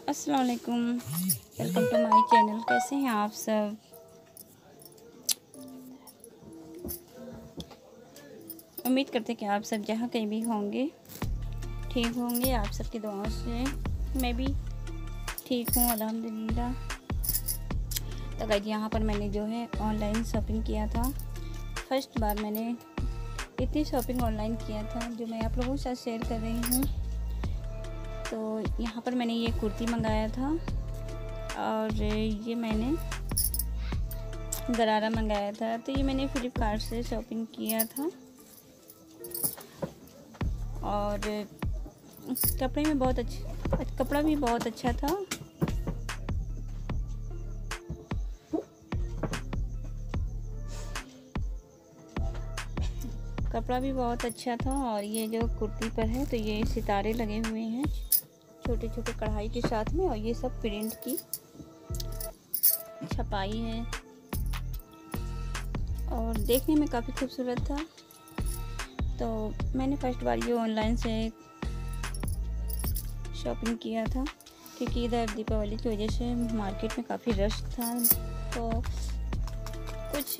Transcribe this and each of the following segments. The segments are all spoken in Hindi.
अस्सलाम वालेकुम, वेलकम टू माय चैनल। कैसे हैं आप सब? उम्मीद करते हैं कि आप सब जहाँ कहीं भी होंगे ठीक होंगे। आप सबकी दुआओं से मैं भी ठीक हूँ अल्हम्दुलिल्लाह। तो गाइस यहाँ पर मैंने जो है ऑनलाइन शॉपिंग किया था। फर्स्ट बार मैंने इतनी शॉपिंग ऑनलाइन किया था जो मैं आप लोगों के साथ शेयर कर रही हूँ। तो यहाँ पर मैंने ये कुर्ती मंगाया था और ये मैंने गरारा मंगाया था। तो ये मैंने फ्लिपकार्ट से शॉपिंग किया था और कपड़े में बहुत अच्छा, कपड़ा भी बहुत अच्छा था। कपड़ा भी बहुत अच्छा था और ये जो कुर्ती पर है तो ये सितारे लगे हुए हैं छोटे छोटे कढ़ाई के साथ में, और ये सब प्रिंट की छपाई है और देखने में काफ़ी खूबसूरत था। तो मैंने फर्स्ट बार ये ऑनलाइन से शॉपिंग किया था क्योंकि इधर दीपावली की वजह से मार्केट में काफ़ी रश था। तो कुछ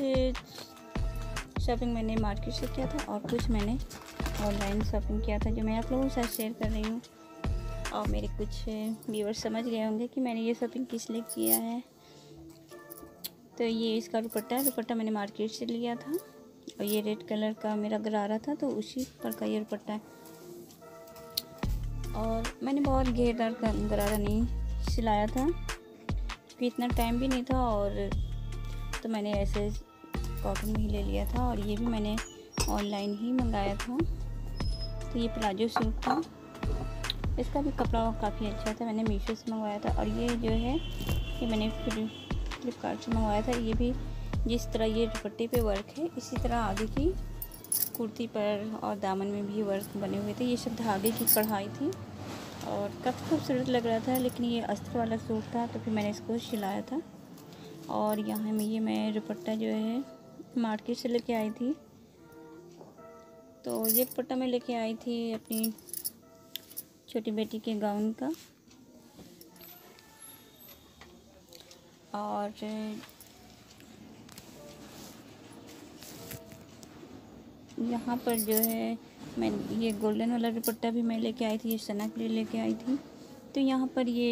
शॉपिंग मैंने मार्केट से किया था और कुछ मैंने ऑनलाइन शॉपिंग किया था जो मैं आप लोगों के साथ शेयर कर रही हूँ। और मेरे कुछ व्यूअर्स समझ गए होंगे कि मैंने ये शॉपिंग किस लिए किया है। तो ये इसका दुपट्टा मैंने मार्केट से लिया था और ये रेड कलर का मेरा गरारा था तो उसी पर का ये दुपट्टा है। और मैंने बहुत घेरदार का गरारा नहीं सिलाया था क्योंकि इतना टाइम भी नहीं था, और तो मैंने ऐसे कॉटन में ही ले लिया था। और ये भी मैंने ऑनलाइन ही मंगाया था। तो ये प्लाजो सूट था, इसका भी कपड़ा काफ़ी अच्छा था। मैंने मीशो से मंगवाया था। और ये जो है ये मैंने फ्लिपकार्ट से मंगवाया था। ये भी जिस तरह ये दुपट्टे पे वर्क है इसी तरह आगे की कुर्ती पर और दामन में भी वर्क बने हुए थे। ये सब धागे की कढ़ाई थी और काफ़ी खूबसूरत लग रहा था, लेकिन ये अस्तर वाला सूट था तो फिर मैंने इसको सिलाया था। और यहाँ में ये मैं दुपट्टा जो है मार्केट से लेके आई थी। तो ये दुपट्टा मैं लेके आई थी अपनी छोटी बेटी के गाउन का। और यहाँ पर जो है मैं ये गोल्डन वाला दुपट्टा भी मैं लेके आई थी, ये सना के लिए लेके आई थी। तो यहाँ पर ये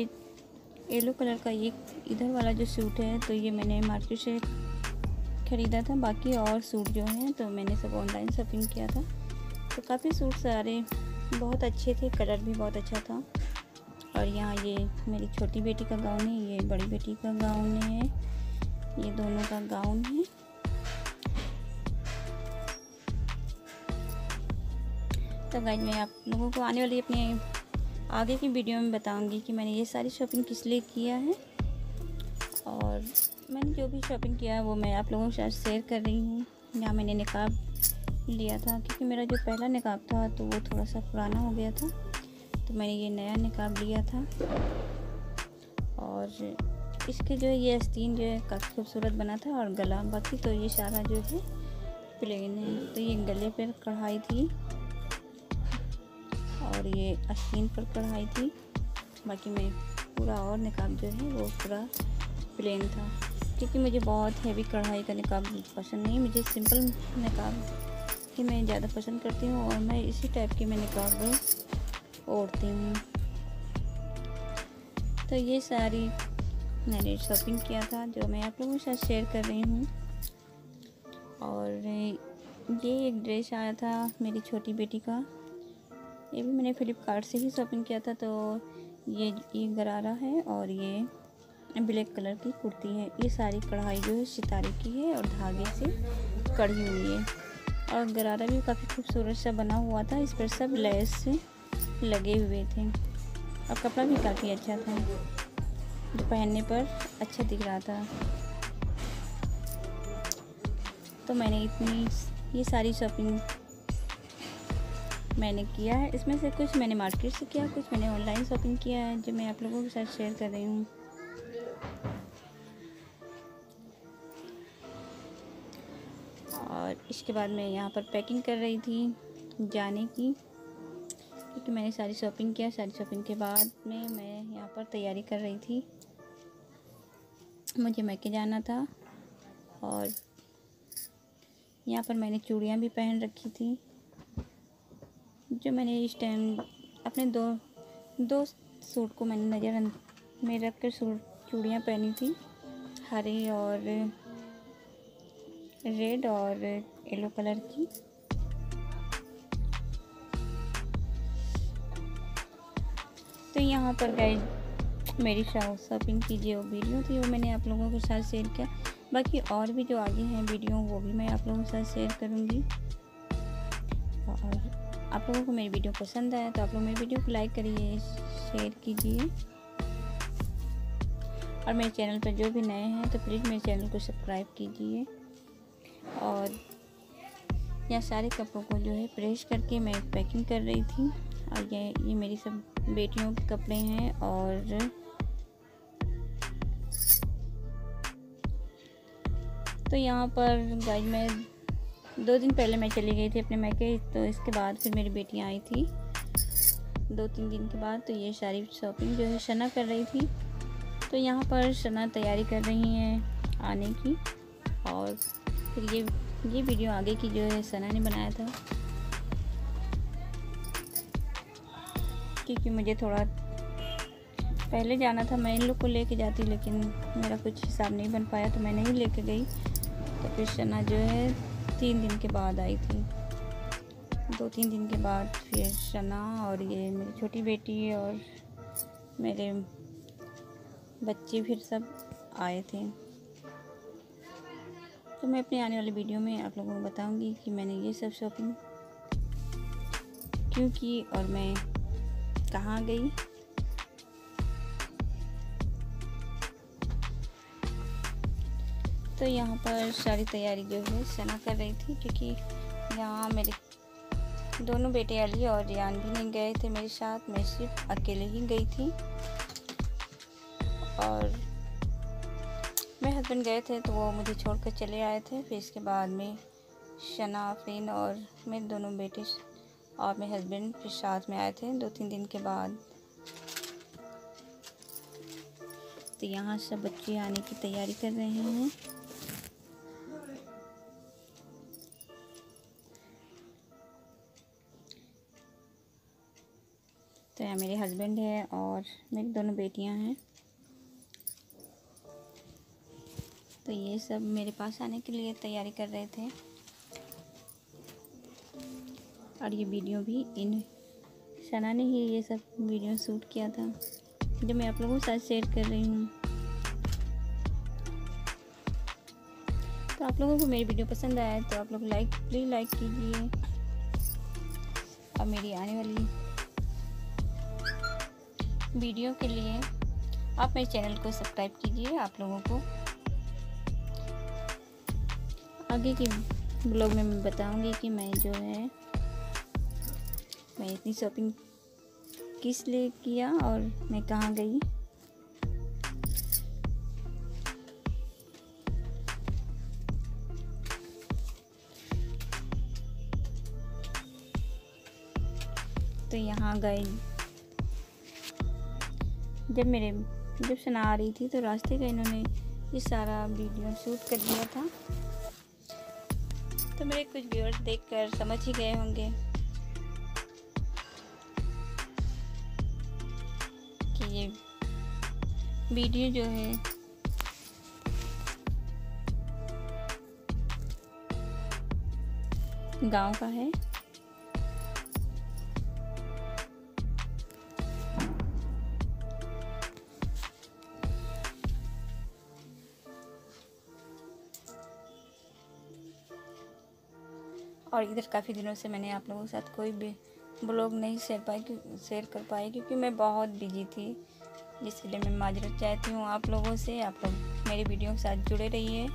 येलो कलर का एक इधर वाला जो सूट है तो ये मैंने मार्केट से ख़रीदा था। बाकी और सूट जो हैं तो मैंने सब ऑनलाइन शॉपिंग किया था। तो काफ़ी सूट सारे बहुत अच्छे थे, कलर भी बहुत अच्छा था। और यहाँ ये मेरी छोटी बेटी का गाउन है, ये बड़ी बेटी का गाउन है, ये दोनों का गाउन है। तो गाइस मैं आप लोगों को आने वाली अपनी आगे की वीडियो में बताऊंगी कि मैंने ये सारी शॉपिंग किस लिए किया है। और मैंने जो भी शॉपिंग किया है वो मैं आप लोगों के साथ शेयर कर रही हूँ। यहाँ मैंने निकाब लिया था क्योंकि मेरा जो पहला निकाब था तो वो थोड़ा सा पुराना हो गया था, तो मैंने ये नया निकाब लिया था। और इसके जो है ये आस्तीन जो है काफ़ी खूबसूरत बना था और गला, बाकी तो ये सारा जो है प्लेन है। तो ये गले पर कढ़ाई थी और ये आस्तीन पर कढ़ाई थी, बाकी मैं पूरा और निकाब जो है वो पूरा प्लेन था क्योंकि मुझे बहुत हैवी कढ़ाई का निकाब पसंद नहीं। मुझे सिंपल निकाब ही मैं ज़्यादा पसंद करती हूँ और मैं इसी टाइप की मैं निकाब ओढ़ती हूँ। तो ये सारी मैंने शॉपिंग किया था जो मैं आप लोगों के साथ शेयर कर रही हूँ। और ये एक ड्रेस आया था मेरी छोटी बेटी का, ये भी मैंने फ्लिपकार्ट से ही शॉपिंग किया था। तो ये गरारा है और ये ब्लैक कलर की कुर्ती है। ये सारी कढ़ाई जो है सितारे की है और धागे से कढ़ी हुई है। और गरारा भी काफ़ी खूबसूरत सा बना हुआ था, इस पर सब लेस से लगे हुए थे और कपड़ा भी काफ़ी अच्छा था जो पहनने पर अच्छा दिख रहा था। तो मैंने ये सारी शॉपिंग मैंने किया है। इसमें से कुछ मैंने मार्केट से किया, कुछ मैंने ऑनलाइन शॉपिंग किया है जो मैं आप लोगों के साथ शेयर कर रही हूँ। और इसके बाद मैं यहाँ पर पैकिंग कर रही थी जाने की। क्योंकि मैंने सारी शॉपिंग किया। सारी शॉपिंग के बाद में मैं यहाँ पर तैयारी कर रही थी। मुझे मैके जाना था और यहाँ पर मैंने चूड़ियाँ भी पहन रखी थी, जो मैंने इस टाइम अपने दो सूट को मैंने नज़र में रख कर चूड़ियाँ पहनी थी, हरी और रेड और येलो कलर की। तो यहाँ पर गाइस मेरी शॉपिंग की जो वीडियो थी वो मैंने आप लोगों के साथ शेयर किया। बाकी और भी जो आगे हैं वीडियो वो भी मैं आप लोगों के साथ शेयर करूँगी। और आप लोगों को मेरी वीडियो पसंद आया तो आप लोग मेरी वीडियो को लाइक करिए, शेयर कीजिए। और मेरे चैनल पर जो भी नए हैं तो प्लीज़ मेरे चैनल को सब्सक्राइब कीजिए। और यहाँ सारे कपड़ों को जो है प्रेस करके मैं पैकिंग कर रही थी। और ये मेरी सब बेटियों के कपड़े हैं। और तो यहाँ पर गाइस मैं 2 दिन पहले मैं चली गई थी अपने मैके, तो इसके बाद फिर मेरी बेटियाँ आई थी 2-3 दिन के बाद। तो ये सारी शॉपिंग जो है सना कर रही थी। तो यहाँ पर सना तैयारी कर रही हैं आने की। और फिर ये वीडियो आगे की जो है सना ने बनाया था, क्योंकि मुझे थोड़ा पहले जाना था। मैं इन लोग को लेके जाती, लेकिन मेरा कुछ हिसाब नहीं बन पाया तो मैं नहीं लेके गई। तो फिर सना जो है 3 दिन के बाद आई थी। 2-3 दिन के बाद फिर सना और ये मेरी छोटी बेटी और मेरे बच्चे फिर सब आए थे। तो मैं अपने आने वाली वीडियो में आप लोगों को बताऊंगी कि मैंने ये सब शॉपिंग क्यों की और मैं कहाँ गई। तो यहाँ पर सारी तैयारी जो है सना कर रही थी, क्योंकि यहाँ मेरे दोनों बेटे अली और रियान भी नहीं गए थे मेरे साथ, मैं सिर्फ अकेले ही गई थी। और मेरे हस्बैंड गए थे तो वो मुझे छोड़कर चले आए थे। फिर इसके बाद में सना, आफरीन और मेरे दोनों बेटे और मेरे हस्बैंड फिर साथ में आए थे 2-3 दिन के बाद। तो यहाँ सब बच्चे आने की तैयारी कर रहे हैं। तो यहाँ मेरे हस्बैंड है और मेरी दोनों बेटियां हैं। तो ये सब मेरे पास आने के लिए तैयारी कर रहे थे। और ये वीडियो भी इन सना ने ही ये सब वीडियो शूट किया था, जो मैं आप लोगों के साथ शेयर कर रही हूँ। तो आप लोगों को मेरी वीडियो पसंद आया तो आप लोग प्लीज़ लाइक कीजिए। और मेरी आने वाली वीडियो के लिए आप मेरे चैनल को सब्सक्राइब कीजिए। आप लोगों को आगे की ब्लॉग में मैं बताऊंगी कि मैं जो है मैं इतनी शॉपिंग किस लिए किया और मैं कहाँ गई। तो यहाँ गए जब सना आ रही थी तो रास्ते का इन्होंने ये सारा वीडियो शूट कर दिया था। तो मेरे कुछ व्यूअर्स देखकर समझ ही गए होंगे कि ये वीडियो जो है गांव का है। और इधर काफ़ी दिनों से मैंने आप लोगों के साथ कोई भी ब्लॉग नहीं शेयर कर पाई, क्योंकि मैं बहुत बिजी थी, जिसके लिए मैं माजरत चाहती हूँ आप लोगों से। आप लोग मेरी वीडियो के साथ जुड़े रहिए।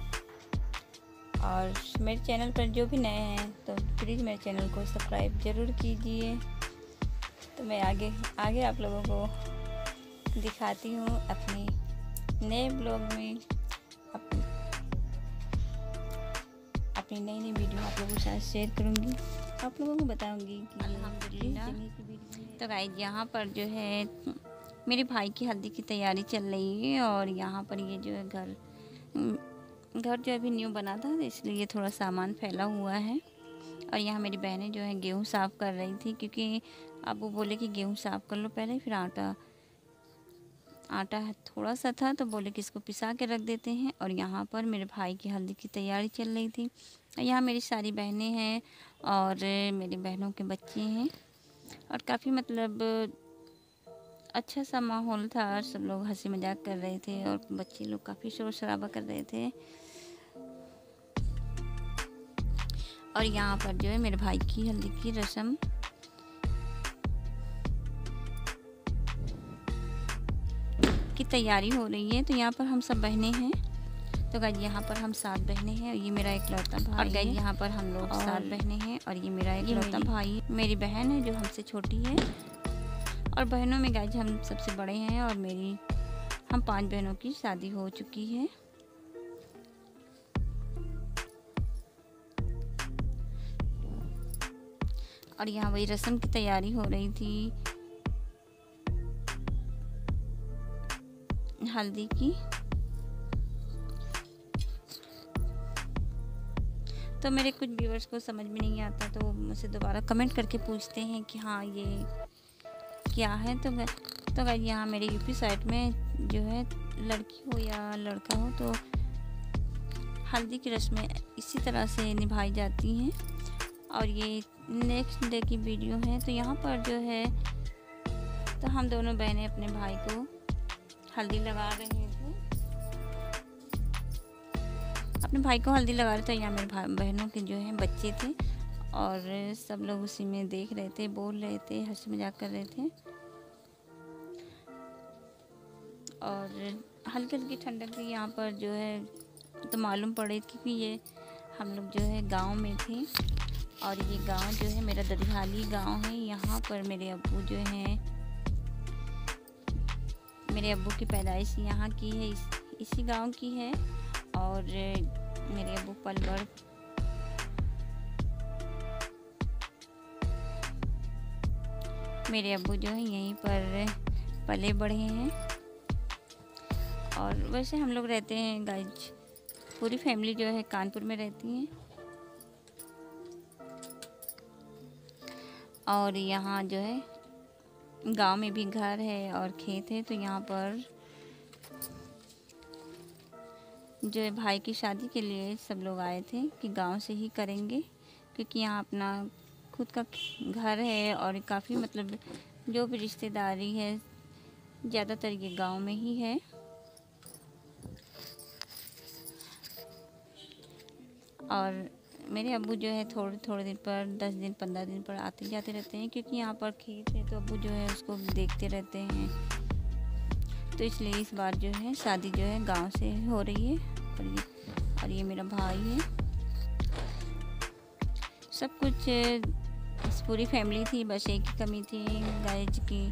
और मेरे चैनल पर जो भी नए हैं तो प्लीज़ मेरे चैनल को सब्सक्राइब ज़रूर कीजिए। तो मैं आगे आप लोगों को दिखाती हूँ अपने नए ब्लॉग में अपनी नई वीडियो आप लोगों के साथ शेयर करूँगी। आप लोगों को बताऊंगी कि अल्हम्दुलिल्लाह। किस जगह की वीडियो है। तो गाइस यहाँ पर जो है मेरे भाई की हल्दी की तैयारी चल रही है और यहाँ पर ये जो है घर जो अभी न्यू बना था इसलिए थोड़ा सामान फैला हुआ है। और यहाँ मेरी बहनें जो है गेहूँ साफ़ कर रही थी क्योंकि अब वो बोले कि गेहूँ साफ़ कर लो पहले, फिर आटा थोड़ा सा था तो बोले कि इसको पिसा के रख देते हैं। और यहाँ पर मेरे भाई की हल्दी की तैयारी चल रही थी। यहाँ मेरी सारी बहनें हैं और मेरी बहनों के बच्चे हैं और काफ़ी मतलब अच्छा सा माहौल था। सब लोग हंसी मजाक कर रहे थे और बच्चे लोग काफ़ी शोर शराबा कर रहे थे। और यहाँ पर जो है मेरे भाई की हल्दी की रस्म की तैयारी हो रही है। तो यहाँ पर हम सब बहनें हैं। तो गाइस यहाँ पर हम 7 बहनें हैं और ये मेरा इकलौता भाई और गाइस यहाँ पर हम लोग 7 बहनें हैं और ये मेरा इकलौता भाई, मेरी बहन है जो हमसे छोटी है। और बहनों में गाइस हम सबसे बड़े हैं और हम 5 बहनों की शादी हो चुकी है। और यहाँ वही रस्म की तैयारी हो रही थी हल्दी की। तो मेरे कुछ व्यूअर्स को समझ में नहीं आता तो वो मुझसे दोबारा कमेंट करके पूछते हैं कि हाँ ये क्या है। तो गाइस यहाँ मेरे यूपी साइड में जो है लड़की हो या लड़का हो तो हल्दी की रस्में इसी तरह से निभाई जाती हैं। और ये नेक्स्ट डे की वीडियो है। तो यहाँ पर जो है तो हम दोनों बहनें अपने भाई को हल्दी लगा रहे थे, अपने भाई को हल्दी लगा रहे थे। यहाँ मेरे बहनों के जो है बच्चे थे और सब लोग उसी में देख रहे थे, बोल रहे थे, हंसी मजाक कर रहे थे। और हल्की हल्की ठंडक भी यहाँ पर जो है तो मालूम पड़े क्योंकि ये हम लोग जो है गांव में थे और ये गांव जो है मेरा ददिहाली गांव है। यहाँ पर मेरे अब्बू जो हैं, मेरे अब्बू की पैदाइश यहाँ की है, इसी गांव की है। और मेरे अब्बू पलवल मेरे अब्बू जो है यहीं पर पले बढ़े हैं। और वैसे हम लोग रहते हैं गाइज, पूरी फैमिली जो है कानपुर में रहती है। और यहाँ जो है गांव में भी घर है और खेत है। तो यहाँ पर जो है भाई की शादी के लिए सब लोग आए थे कि गांव से ही करेंगे क्योंकि यहाँ अपना खुद का घर है और काफ़ी मतलब जो भी रिश्तेदारी है ज़्यादातर ये गांव में ही है। और मेरे अब्बू जो है थोड़े दिन पर 10 दिन 15 दिन पर आते जाते रहते हैं क्योंकि यहाँ पर खेत है तो अब्बू जो है उसको देखते रहते हैं। तो इसलिए इस बार जो है शादी जो है गांव से हो रही है। और ये मेरा भाई है। सब कुछ पूरी फैमिली थी, बस एक ही कमी थी गाइज की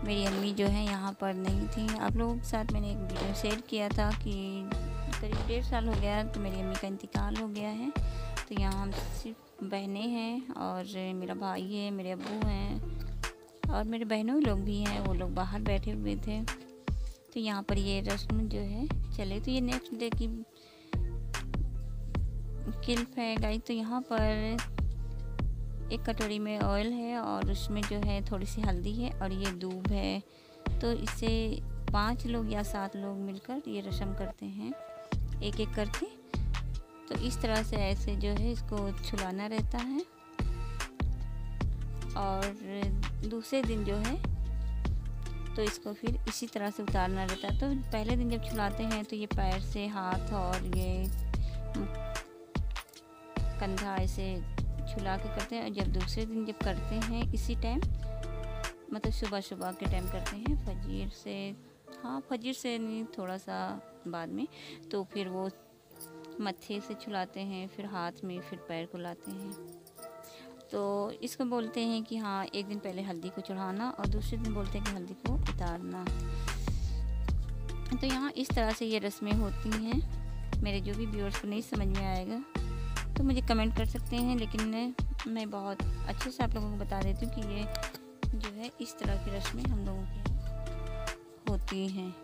मेरी अम्मी जो है यहाँ पर नहीं थी। आप लोगों के साथ मैंने एक वीडियो शेयर किया था कि करीब 1.5 साल हो गया तो मेरी अम्मी का इंतकाल हो गया है। तो यहाँ हम सिर्फ बहनें हैं और मेरा भाई है, मेरे अब्बू हैं और मेरे बहनों लोग भी हैं, वो लोग बाहर बैठे हुए थे। तो यहाँ पर ये रस्म जो है चले। तो ये नेक्स्ट डे की क्लिप है गाइस। तो यहाँ पर एक कटोरी में ऑयल है और उसमें जो है थोड़ी सी हल्दी है और ये दूब है। तो इसे 5 लोग या 7 लोग मिलकर ये रस्म करते हैं एक एक करके। तो इस तरह से ऐसे जो है इसको छुलाना रहता है। और दूसरे दिन जो है तो इसको फिर इसी तरह से उतारना रहता है। तो पहले दिन जब छुलाते हैं तो ये पैर से हाथ और ये कंधा ऐसे छुला के करते हैं। और जब दूसरे दिन जब करते हैं इसी टाइम मतलब सुबह के टाइम करते हैं फजर से नहीं थोड़ा सा बाद में, तो फिर वो मत्थे से छुलाते हैं, फिर हाथ में, फिर पैर को लाते हैं। तो इसको बोलते हैं कि हाँ एक दिन पहले हल्दी को चढ़ाना और दूसरे दिन बोलते हैं कि हल्दी को उतारना। तो यहाँ इस तरह से ये रस्में होती हैं। मेरे जो भी व्यूअर्स को नहीं समझ में आएगा तो मुझे कमेंट कर सकते हैं, लेकिन मैं बहुत अच्छे से आप लोगों को बता देती हूँ कि ये जो है इस तरह की रस्में हम लोगों के यहाँ होती हैं।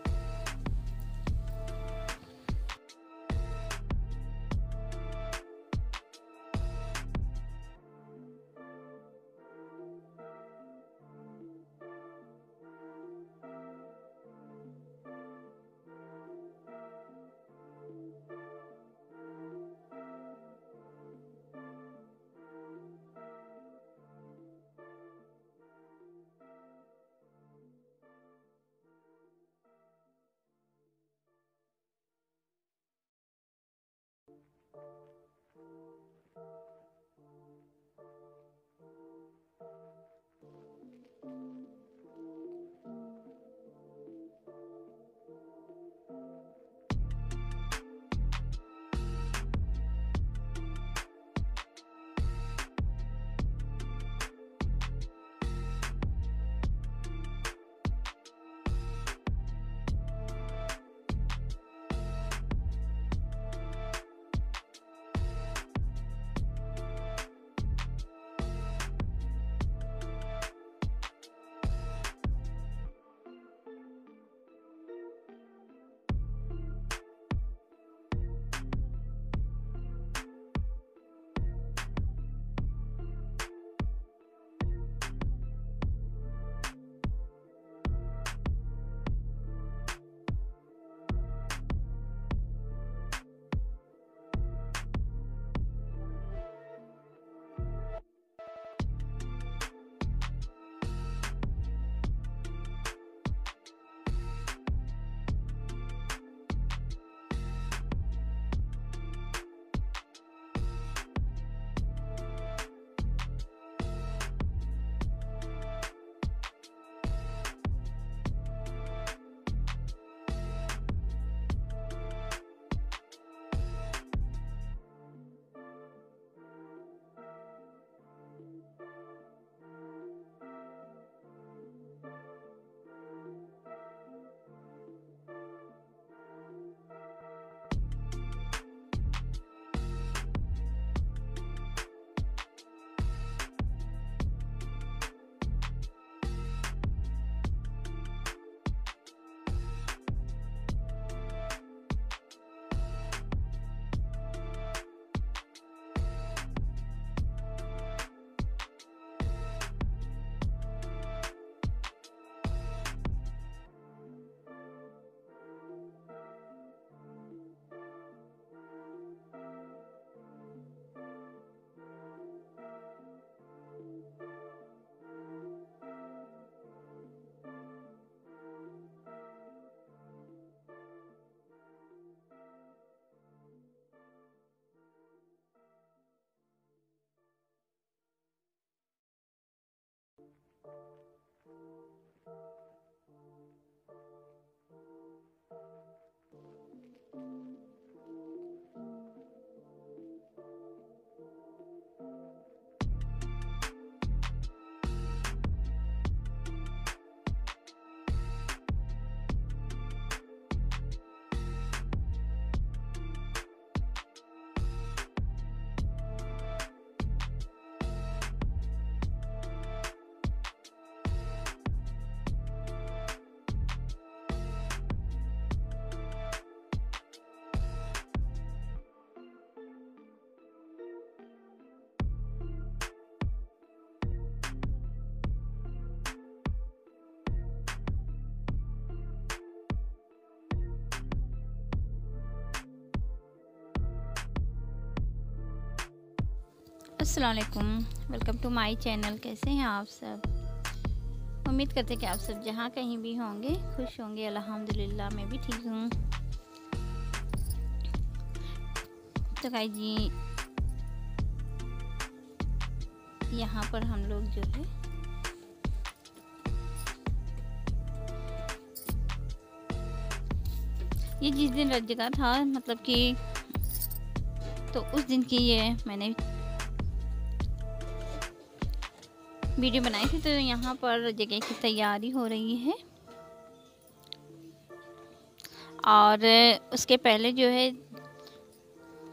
अस्सलाम वालेकुम, वेलकम टू माय चैनल। कैसे हैं आप सब? उम्मीद करते हैं कि आप सब जहाँ कहीं भी होंगे खुश होंगे। अल्हम्दुलिल्लाह मैं भी ठीक हूँ। तो गाइस जी, यहाँ पर हम लोग जो है ये जिस दिन रज जगह था, मतलब कि तो उस दिन की ये मैंने वीडियो बनाई थी। तो यहाँ पर जगह की तैयारी हो रही है और उसके पहले जो है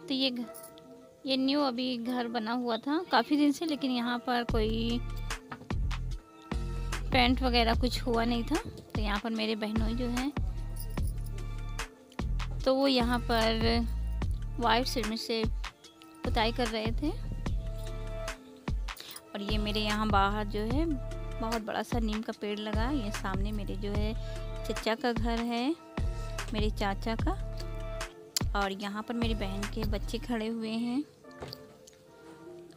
तो ये न्यू अभी घर बना हुआ था काफ़ी दिन से, लेकिन यहाँ पर कोई पेंट वगैरह कुछ हुआ नहीं था। तो यहाँ पर मेरे बहनोई जो हैं तो वो यहाँ पर वाइट सीमेंट से पुताई कर रहे थे। और ये मेरे यहाँ बाहर जो है बहुत बड़ा सा नीम का पेड़ लगा। ये सामने मेरे जो है चचा का घर है, मेरे चाचा का। और यहाँ पर मेरी बहन के बच्चे खड़े हुए हैं।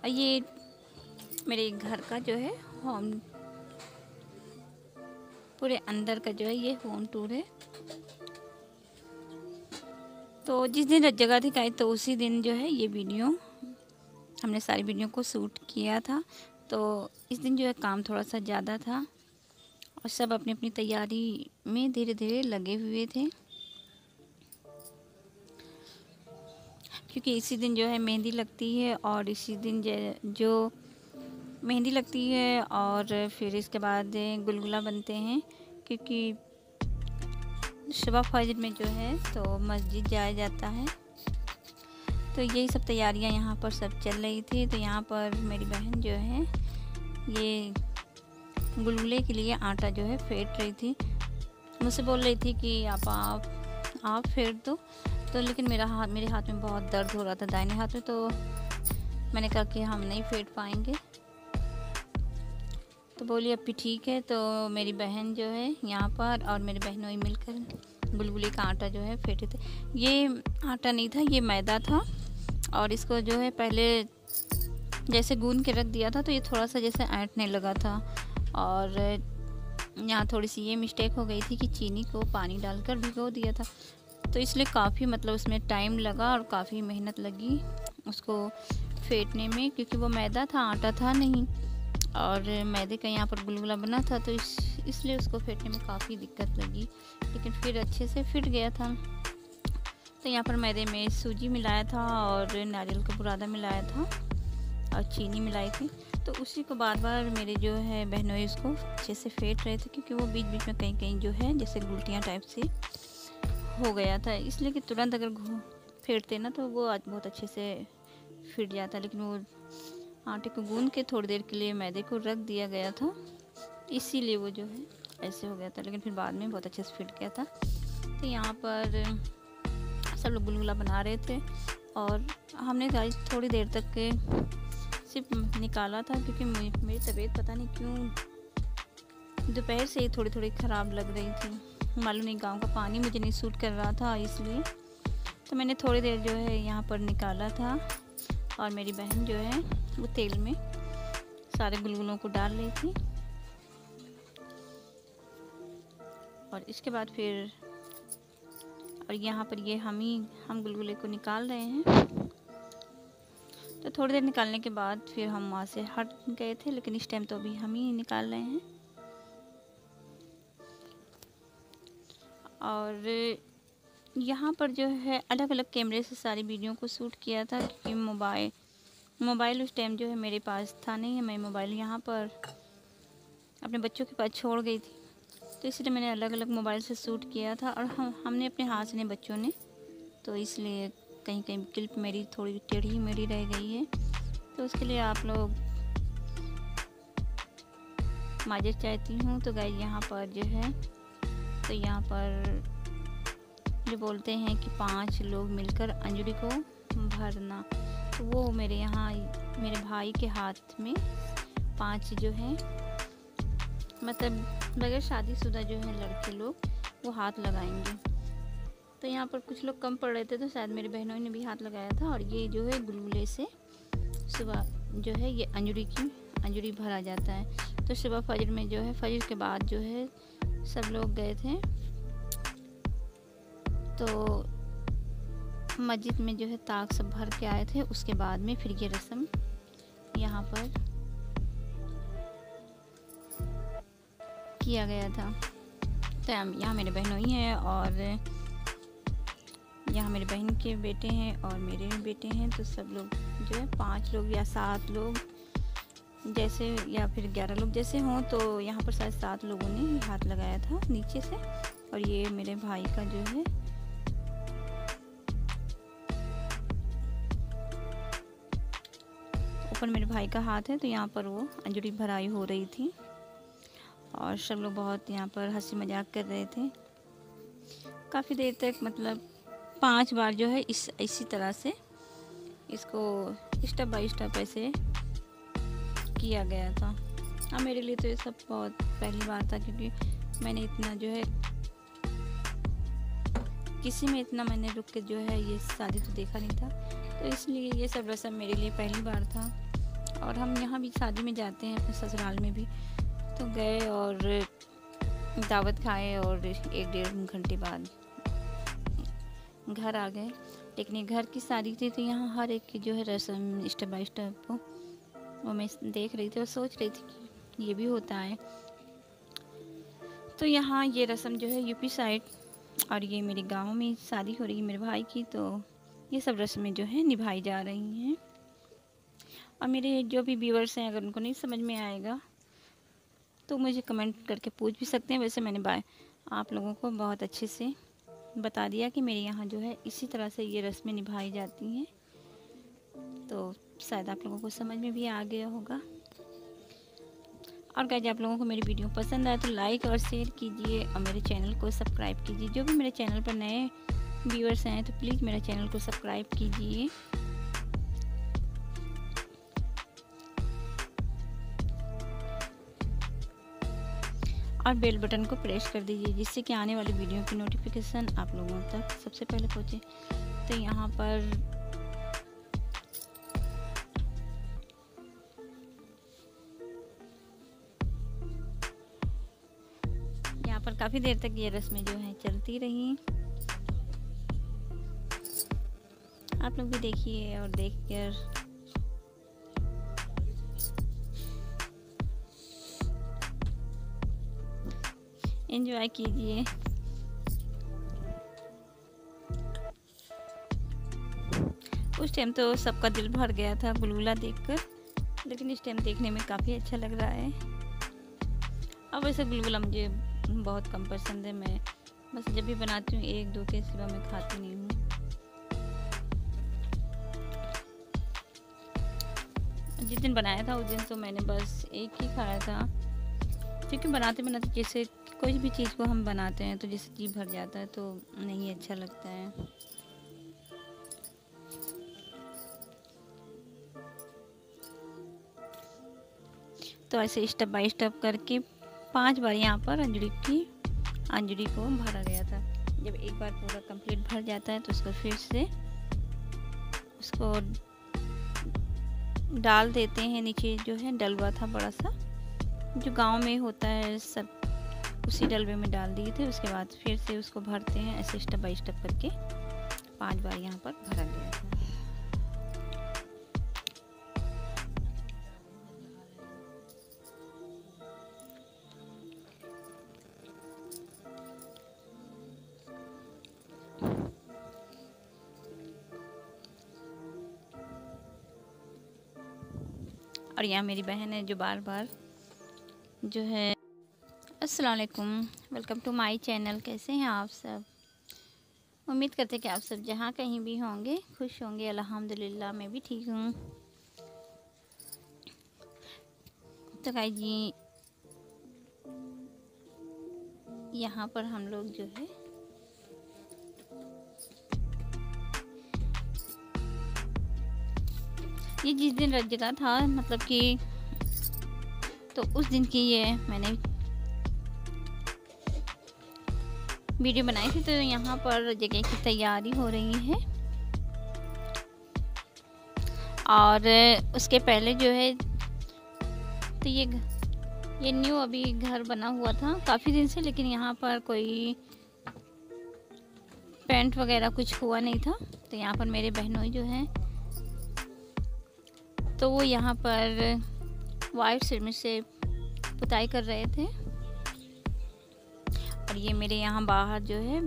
और ये मेरे घर का जो है होम, पूरे अंदर का जो है ये होम टूर है। तो जिस दिन जगह दिखाई तो उसी दिन जो है ये वीडियो हमने सारी वीडियो को शूट किया था। तो इस दिन जो है काम थोड़ा सा ज़्यादा था और सब अपनी अपनी तैयारी में धीरे धीरे लगे हुए थे, क्योंकि इसी दिन जो है मेहंदी लगती है। और इसी दिन जो मेहंदी लगती है और फिर इसके बाद गुलगुला बनते हैं, क्योंकि सुबह फजर में जो है तो मस्जिद जाया जाता है। तो यही सब तैयारियां यहाँ पर सब चल रही थी। तो यहाँ पर मेरी बहन जो है ये गुलगुले के लिए आटा जो है फेंट रही थी। मुझसे बोल रही थी कि आप फेंट दो। तो लेकिन मेरे हाथ में बहुत दर्द हो रहा था, दाहिने हाथ में। तो मैंने कहा कि हम नहीं फेंट पाएंगे। तो बोली अब भी ठीक है। तो मेरी बहन जो है यहाँ पर और मेरी बहनों मिलकर गुलगुले का आटा जो है फेंटे थे। ये आटा नहीं था, ये मैदा था। और इसको जो है पहले जैसे गूंद के रख दिया था तो ये थोड़ा सा जैसे ऐंठने लगा था। और यहाँ थोड़ी सी ये मिस्टेक हो गई थी कि चीनी को पानी डालकर भिगो दिया था। तो इसलिए काफ़ी मतलब उसमें टाइम लगा और काफ़ी मेहनत लगी उसको फेंटने में, क्योंकि वो मैदा था, आटा था नहीं। और मैदे का यहाँ पर गुलगुला बना था तो इसलिए उसको फेंटने में काफ़ी दिक्कत लगी, लेकिन फिर अच्छे से फिट गया था। तो यहाँ पर मैदे में सूजी मिलाया था और नारियल का बुरादा मिलाया था और चीनी मिलाई थी। तो उसी को बार बार मेरे जो है बहनोई उसको अच्छे से फेंट रहे थे, क्योंकि वो बीच बीच में कहीं कहीं जो है जैसे गुलटियाँ टाइप से हो गया था। इसलिए कि तुरंत अगर फेंटते ना तो वो बहुत अच्छे से फिट जाता, लेकिन वो आटे को गूंद के थोड़ी देर के लिए मैदे को रख दिया गया था, इसीलिए वो जो है ऐसे हो गया था। लेकिन फिर बाद में बहुत अच्छे से फिट गया था। तो यहाँ पर सब लोग गुलगुला बना रहे थे और हमने गाइस थोड़ी देर तक के सिर्फ निकाला था, क्योंकि मेरी तबीयत पता नहीं क्यों दोपहर से ही थोड़ी थोड़ी ख़राब लग रही थी। मालूम नहीं, गाँव का पानी मुझे नहीं सूट कर रहा था, इसलिए तो मैंने थोड़ी देर जो है यहाँ पर निकाला था। और मेरी बहन जो है वो तेल में सारे गुलगुलों को डाल रही थी। और इसके बाद फिर और यहाँ पर ये हम गुलगुले को निकाल रहे हैं। तो थोड़ी देर निकालने के बाद फिर हम वहाँ से हट गए थे, लेकिन इस टाइम तो अभी हम ही निकाल रहे हैं। और यहाँ पर जो है अलग अलग कैमरे से सारी वीडियो को शूट किया था, क्योंकि मोबाइल उस टाइम जो है मेरे पास था नहीं है। मैं मोबाइल यहाँ पर अपने बच्चों के पास छोड़ गई थी, तो इसलिए मैंने अलग अलग मोबाइल से शूट किया था। और हमने अपने हाथ से नहीं, बच्चों ने, तो इसलिए कहीं कहीं क्लिप मेरी थोड़ी टेढ़ी मेढ़ी रह गई है। तो उसके लिए आप लोग माजर चाहती हूँ। तो गाइस यहाँ पर जो है तो यहाँ पर जो बोलते हैं कि 5 लोग मिलकर अंजलि को भरना, तो वो मेरे यहाँ मेरे भाई के हाथ में 5 जो है मतलब बगैर शादीशुदा जो है लड़के लोग वो हाथ लगाएंगे। तो यहाँ पर कुछ लोग कम पड़ रहे थे, तो शायद मेरी बहनों ने भी हाथ लगाया था। और ये जो है गुलगुले से सुबह जो है ये अंजूरी भरा जाता है। तो सुबह फजर में जो है फजर के बाद जो है सब लोग गए थे, तो मस्जिद में जो है ताक सब भर के आए थे। उसके बाद में फिर ये रस्म यहाँ पर किया गया था। तो यहाँ मेरे बहनों ही हैं और यहाँ मेरे बहन के बेटे हैं और मेरे भी बेटे हैं। तो सब लोग जो है 5 लोग या 7 लोग जैसे या फिर 11 लोग जैसे हों, तो यहाँ पर शायद 7 लोगों ने ही हाथ लगाया था नीचे से। और ये मेरे भाई का जो है पर मेरे भाई का हाथ है, तो यहाँ पर वो अंजलि भराई हो रही थी और सब लोग बहुत यहाँ पर हंसी मजाक कर रहे थे। काफ़ी देर तक, मतलब 5 बार जो है इसी तरह से इसको स्टेप बाय स्टेप ऐसे किया गया था। हाँ, मेरे लिए तो ये सब बहुत पहली बार था, क्योंकि मैंने इतना जो है किसी में इतना मैंने रुक के जो है ये शादी तो देखा नहीं था, तो इसलिए ये सब रस्म मेरे लिए पहली बार था। और हम यहाँ भी शादी में जाते हैं, अपने ससुराल में भी, तो गए और दावत खाए और 1-1.5 घंटे बाद घर आ गए। लेकिन ये घर की शादी थी, तो यहाँ हर एक की जो है रस्म स्टेप बाय स्टेप वो मैं देख रही थी और सोच रही थी कि ये भी होता है। तो यहाँ ये रस्म जो है यूपी साइड, और ये मेरे गांव में शादी हो रही है मेरे भाई की, तो ये सब रस्में जो है निभाई जा रही हैं। और मेरे जो भी व्यूअर्स हैं, अगर उनको नहीं समझ में आएगा तो मुझे कमेंट करके पूछ भी सकते हैं। वैसे मैंने आप लोगों को बहुत अच्छे से बता दिया कि मेरे यहाँ जो है इसी तरह से ये रस्में निभाई जाती हैं, तो शायद आप लोगों को समझ में भी आ गया होगा। और गाइस, आप लोगों को मेरी वीडियो पसंद आए तो लाइक और शेयर कीजिए और मेरे चैनल को सब्सक्राइब कीजिए। जो भी मेरे चैनल पर नए व्यूअर्स हैं तो प्लीज़ मेरे चैनल को सब्सक्राइब कीजिए। और बेल बटन को प्रेस कर दीजिए, जिससे कि आने वाली वीडियो की नोटिफिकेशन आप लोगों तक सबसे पहले पहुँचे। तो यहाँ पर काफ़ी देर तक ये रस्में जो हैं चलती रही। आप लोग भी देखिए और देखकर एंजॉय कीजिए। उस टाइम तो सबका दिल भर गया था बुलबुला देखकर, लेकिन इस टाइम देखने में काफ़ी अच्छा लग रहा है। अब वैसे बुलबुला मुझे बहुत कम पसंद है, मैं बस जब भी बनाती हूँ 1-2 के सिवा मैं खाती नहीं हूँ। जिस दिन बनाया था उस दिन तो मैंने बस एक ही खाया था, क्योंकि बनाते बनाते जैसे कोई भी चीज़ को हम बनाते हैं तो जैसे जी भर जाता है तो नहीं अच्छा लगता है। तो ऐसे स्टेप बाय स्टेप करके 5 बार यहाँ पर अंजलि को भरा गया था। जब एक बार पूरा कंप्लीट भर जाता है तो उसको फिर से उसको डाल देते हैं। नीचे जो है डलवा था बड़ा सा, जो गांव में होता है, सब उसी डलवे में डाल दिए थे। उसके बाद फिर से उसको भरते हैं, ऐसे स्टेप बाय स्टेप करके 5 बार यहाँ पर भरा गया था। और यहाँ मेरी बहन है जो बार बार जो है अस्सलाम वालेकुम, वेलकम टू माय चैनल। कैसे हैं आप सब? उम्मीद करते हैं कि आप सब जहाँ कहीं भी होंगे खुश होंगे। अल्हम्दुलिल्लाह मैं भी ठीक हूँ। तो गाइस जी, यहाँ पर हम लोग जो है ये जिस दिन रज का था, मतलब कि तो उस दिन की ये मैंने वीडियो बनाई थी। तो यहाँ पर जगह की तैयारी हो रही है, और उसके पहले जो है तो ये न्यू अभी घर बना हुआ था काफ़ी दिन से, लेकिन यहाँ पर कोई पेंट वगैरह कुछ हुआ नहीं था। तो यहाँ पर मेरे बहनों जो हैं तो वो यहाँ पर वाइट सीमेंट से पुताई कर रहे थे। और ये मेरे यहाँ बाहर जो है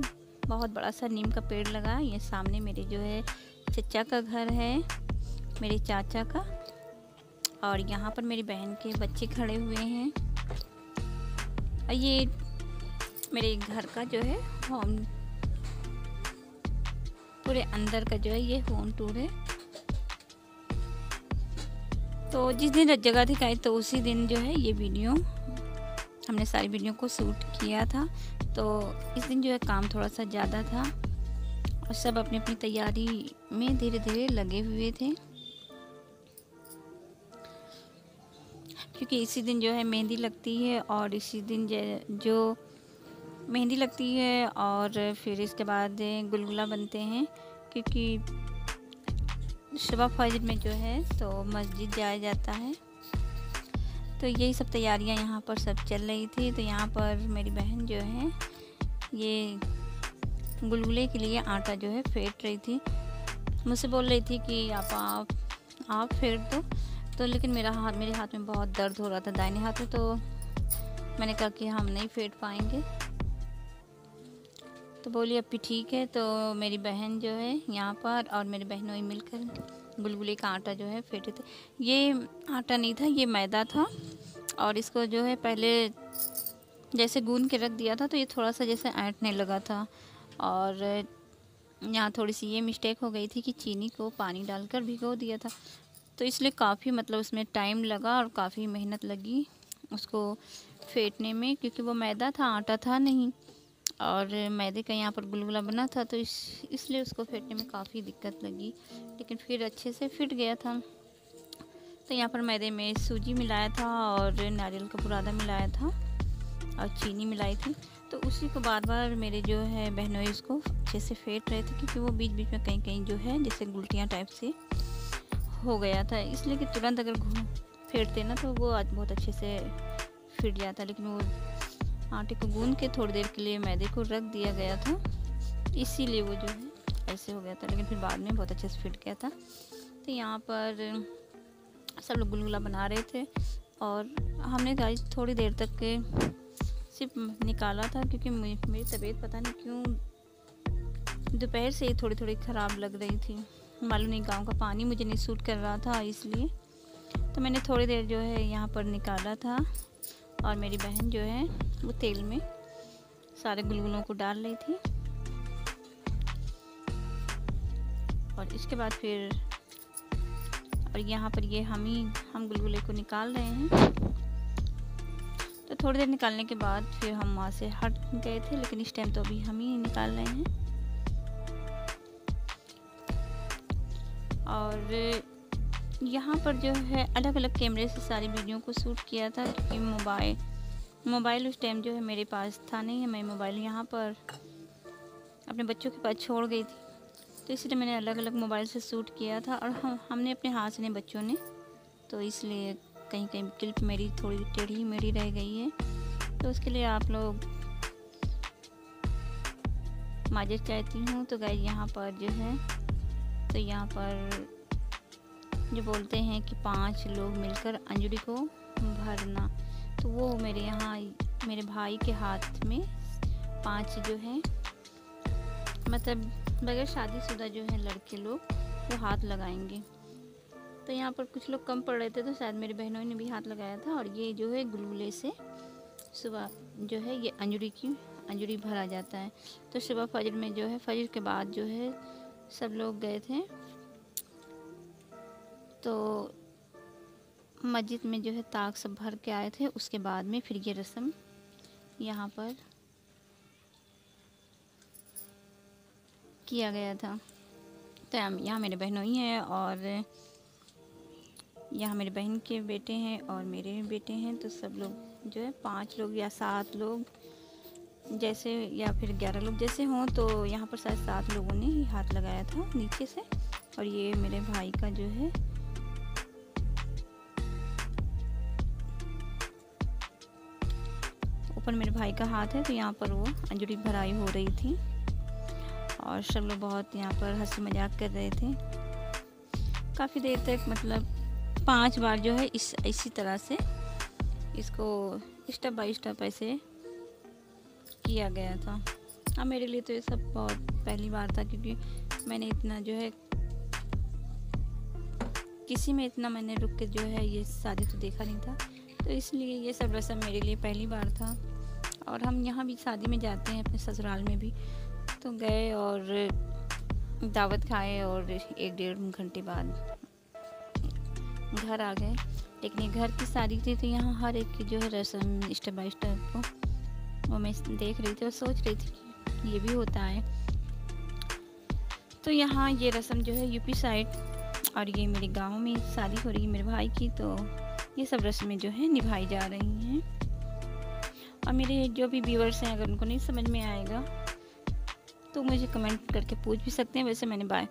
बहुत बड़ा सा नीम का पेड़ लगा। ये सामने मेरे जो है चचा का घर है, मेरे चाचा का, और यहाँ पर मेरी बहन के बच्चे खड़े हुए हैं। और ये मेरे घर का जो है होम, पूरे अंदर का जो है ये होम टूर है। तो जिस दिन जगह थी गाइस, तो उसी दिन जो है ये वीडियो हमने सारी वीडियो को शूट किया था। तो इस दिन जो है काम थोड़ा सा ज़्यादा था और सब अपनी अपनी तैयारी में धीरे धीरे लगे हुए थे, क्योंकि इसी दिन जो है मेहंदी लगती है और इसी दिन जो मेहंदी लगती है और फिर इसके बाद गुलगुला बनते हैं, क्योंकि सुबह फजर में जो है तो मस्जिद जाया जाता है। तो यही सब तैयारियां यहाँ पर सब चल रही थी। तो यहाँ पर मेरी बहन जो है ये गुलगुले के लिए आटा जो है फेंट रही थी। मुझसे बोल रही थी कि आप फेंट दो, तो लेकिन मेरे हाथ में बहुत दर्द हो रहा था, दाहिने हाथ में। तो मैंने कहा कि हम नहीं फेंट पाएंगे। तो बोली अब भी ठीक है। तो मेरी बहन जो है यहाँ पर और मेरी बहनों मिलकर गुलगुले का आटा जो है फेंटे थे। ये आटा नहीं था, ये मैदा था और इसको जो है पहले जैसे गूंद के रख दिया था तो ये थोड़ा सा जैसे ऐंठने लगा था। और यहाँ थोड़ी सी ये मिस्टेक हो गई थी कि चीनी को पानी डालकर भिगो दिया था, तो इसलिए काफ़ी मतलब उसमें टाइम लगा और काफ़ी मेहनत लगी उसको फेंटने में, क्योंकि वो मैदा था, आटा था नहीं। और मैदे का यहाँ पर गुलगुला बना था, तो इसलिए उसको फेंटने में काफ़ी दिक्कत लगी, लेकिन फिर अच्छे से फिट गया था। तो यहाँ पर मैदे में सूजी मिलाया था और नारियल का बुरादा मिलाया था और चीनी मिलाई थी। तो उसी को बार बार मेरे जो है बहनों इसको अच्छे से फेंट रहे थे, क्योंकि वो बीच बीच में कहीं कहीं जो है जैसे गुलटियाँ टाइप से हो गया था, इसलिए कि तुरंत अगर फेंटते ना तो वो बहुत अच्छे से फिट जाता। लेकिन वो आटे को गूंद के थोड़ी देर के लिए मैदे को रख दिया गया था, इसीलिए वो जो है ऐसे हो गया था, लेकिन फिर बाद में बहुत अच्छे से फिट गया था। तो यहाँ पर सब लोग गुलगुला बना रहे थे और हमने गाइस थोड़ी देर तक के सिर्फ निकाला था, क्योंकि मेरी तबीयत पता नहीं क्यों दोपहर से ही थोड़ी थोड़ी ख़राब लग रही थी। मालूम नहीं, गाँव का पानी मुझे नहीं सूट कर रहा था, इसलिए तो मैंने थोड़ी देर जो है यहाँ पर निकाला था। और मेरी बहन जो है वो तेल में सारे गुलगुलों को डाल रही थी और इसके बाद फिर और यहाँ पर ये हम गुलगुले को निकाल रहे हैं। तो थोड़ी देर निकालने के बाद फिर हम वहाँ से हट गए थे, लेकिन इस टाइम तो अभी हम ही निकाल रहे हैं। और यहाँ पर जो है अलग अलग कैमरे से सारी वीडियो को शूट किया था, क्योंकि मोबाइल उस टाइम जो है मेरे पास था नहीं है। मैं मोबाइल यहाँ पर अपने बच्चों के पास छोड़ गई थी, तो इसलिए मैंने अलग अलग मोबाइल से शूट किया था। और हमने अपने हाथ से नहीं, बच्चों ने, तो इसलिए कहीं कहीं क्लिप मेरी थोड़ी टेढ़ी मेढ़ी रह गई है, तो उसके लिए आप लोग माजत चाहती हूँ। तो गाइस यहाँ पर जो है तो यहाँ पर जो बोलते हैं कि 5 लोग मिलकर अंजलि को भरना, तो वो मेरे यहाँ मेरे भाई के हाथ में 5 जो है मतलब बगैर शादीशुदा जो है लड़के लोग वो हाथ लगाएंगे। तो यहाँ पर कुछ लोग कम पड़ रहे थे, तो शायद मेरी बहनों ने भी हाथ लगाया था। और ये जो है गुलगुले से सुबह जो है ये अंजलि भरा जाता है। तो सुबह फजर में जो है फजर के बाद जो है सब लोग गए थे, तो मस्जिद में जो है ताक सब भर के आए थे। उसके बाद में फिर ये रस्म यहाँ पर किया गया था। तो यहाँ मेरे बहनों ही हैं और यहाँ मेरे बहन के बेटे हैं और मेरे बेटे हैं। तो सब लोग जो है 5 लोग या 7 लोग जैसे, या फिर 11 लोग जैसे हों, तो यहाँ पर शायद 7 लोगों ने ही हाथ लगाया था नीचे से। और ये मेरे भाई का जो है ऊपर मेरे भाई का हाथ है, तो यहाँ पर वो अंजलि भराई हो रही थी और सब लोग बहुत यहाँ पर हंसी मजाक कर रहे थे काफ़ी देर तक। मतलब 5 बार जो है इसी तरह से इसको स्टेप बाय स्टेप ऐसे किया गया था। अब मेरे लिए तो ये सब बहुत पहली बार था, क्योंकि मैंने इतना जो है किसी में इतना मैंने रुक के जो है ये शादी तो देखा नहीं था, तो इसलिए ये सब रस्म मेरे लिए पहली बार था। और हम यहाँ भी शादी में जाते हैं, अपने ससुराल में भी, तो गए और दावत खाए और 1-1.5 घंटे बाद घर आ गए। लेकिन ये घर की शादी थी तो यहाँ हर एक की जो है रस्म स्टेप बाय स्टेप को वो मैं देख रही थी और सोच रही थी कि ये भी होता है। तो यहाँ ये रस्म जो है यूपी साइड, और ये मेरे गांव में शादी हो रही है मेरे भाई की, तो ये सब रस्में जो है निभाई जा रही हैं। और मेरे जो भी व्यूअर्स हैं, अगर उनको नहीं समझ में आएगा तो मुझे कमेंट करके पूछ भी सकते हैं। वैसे मैंने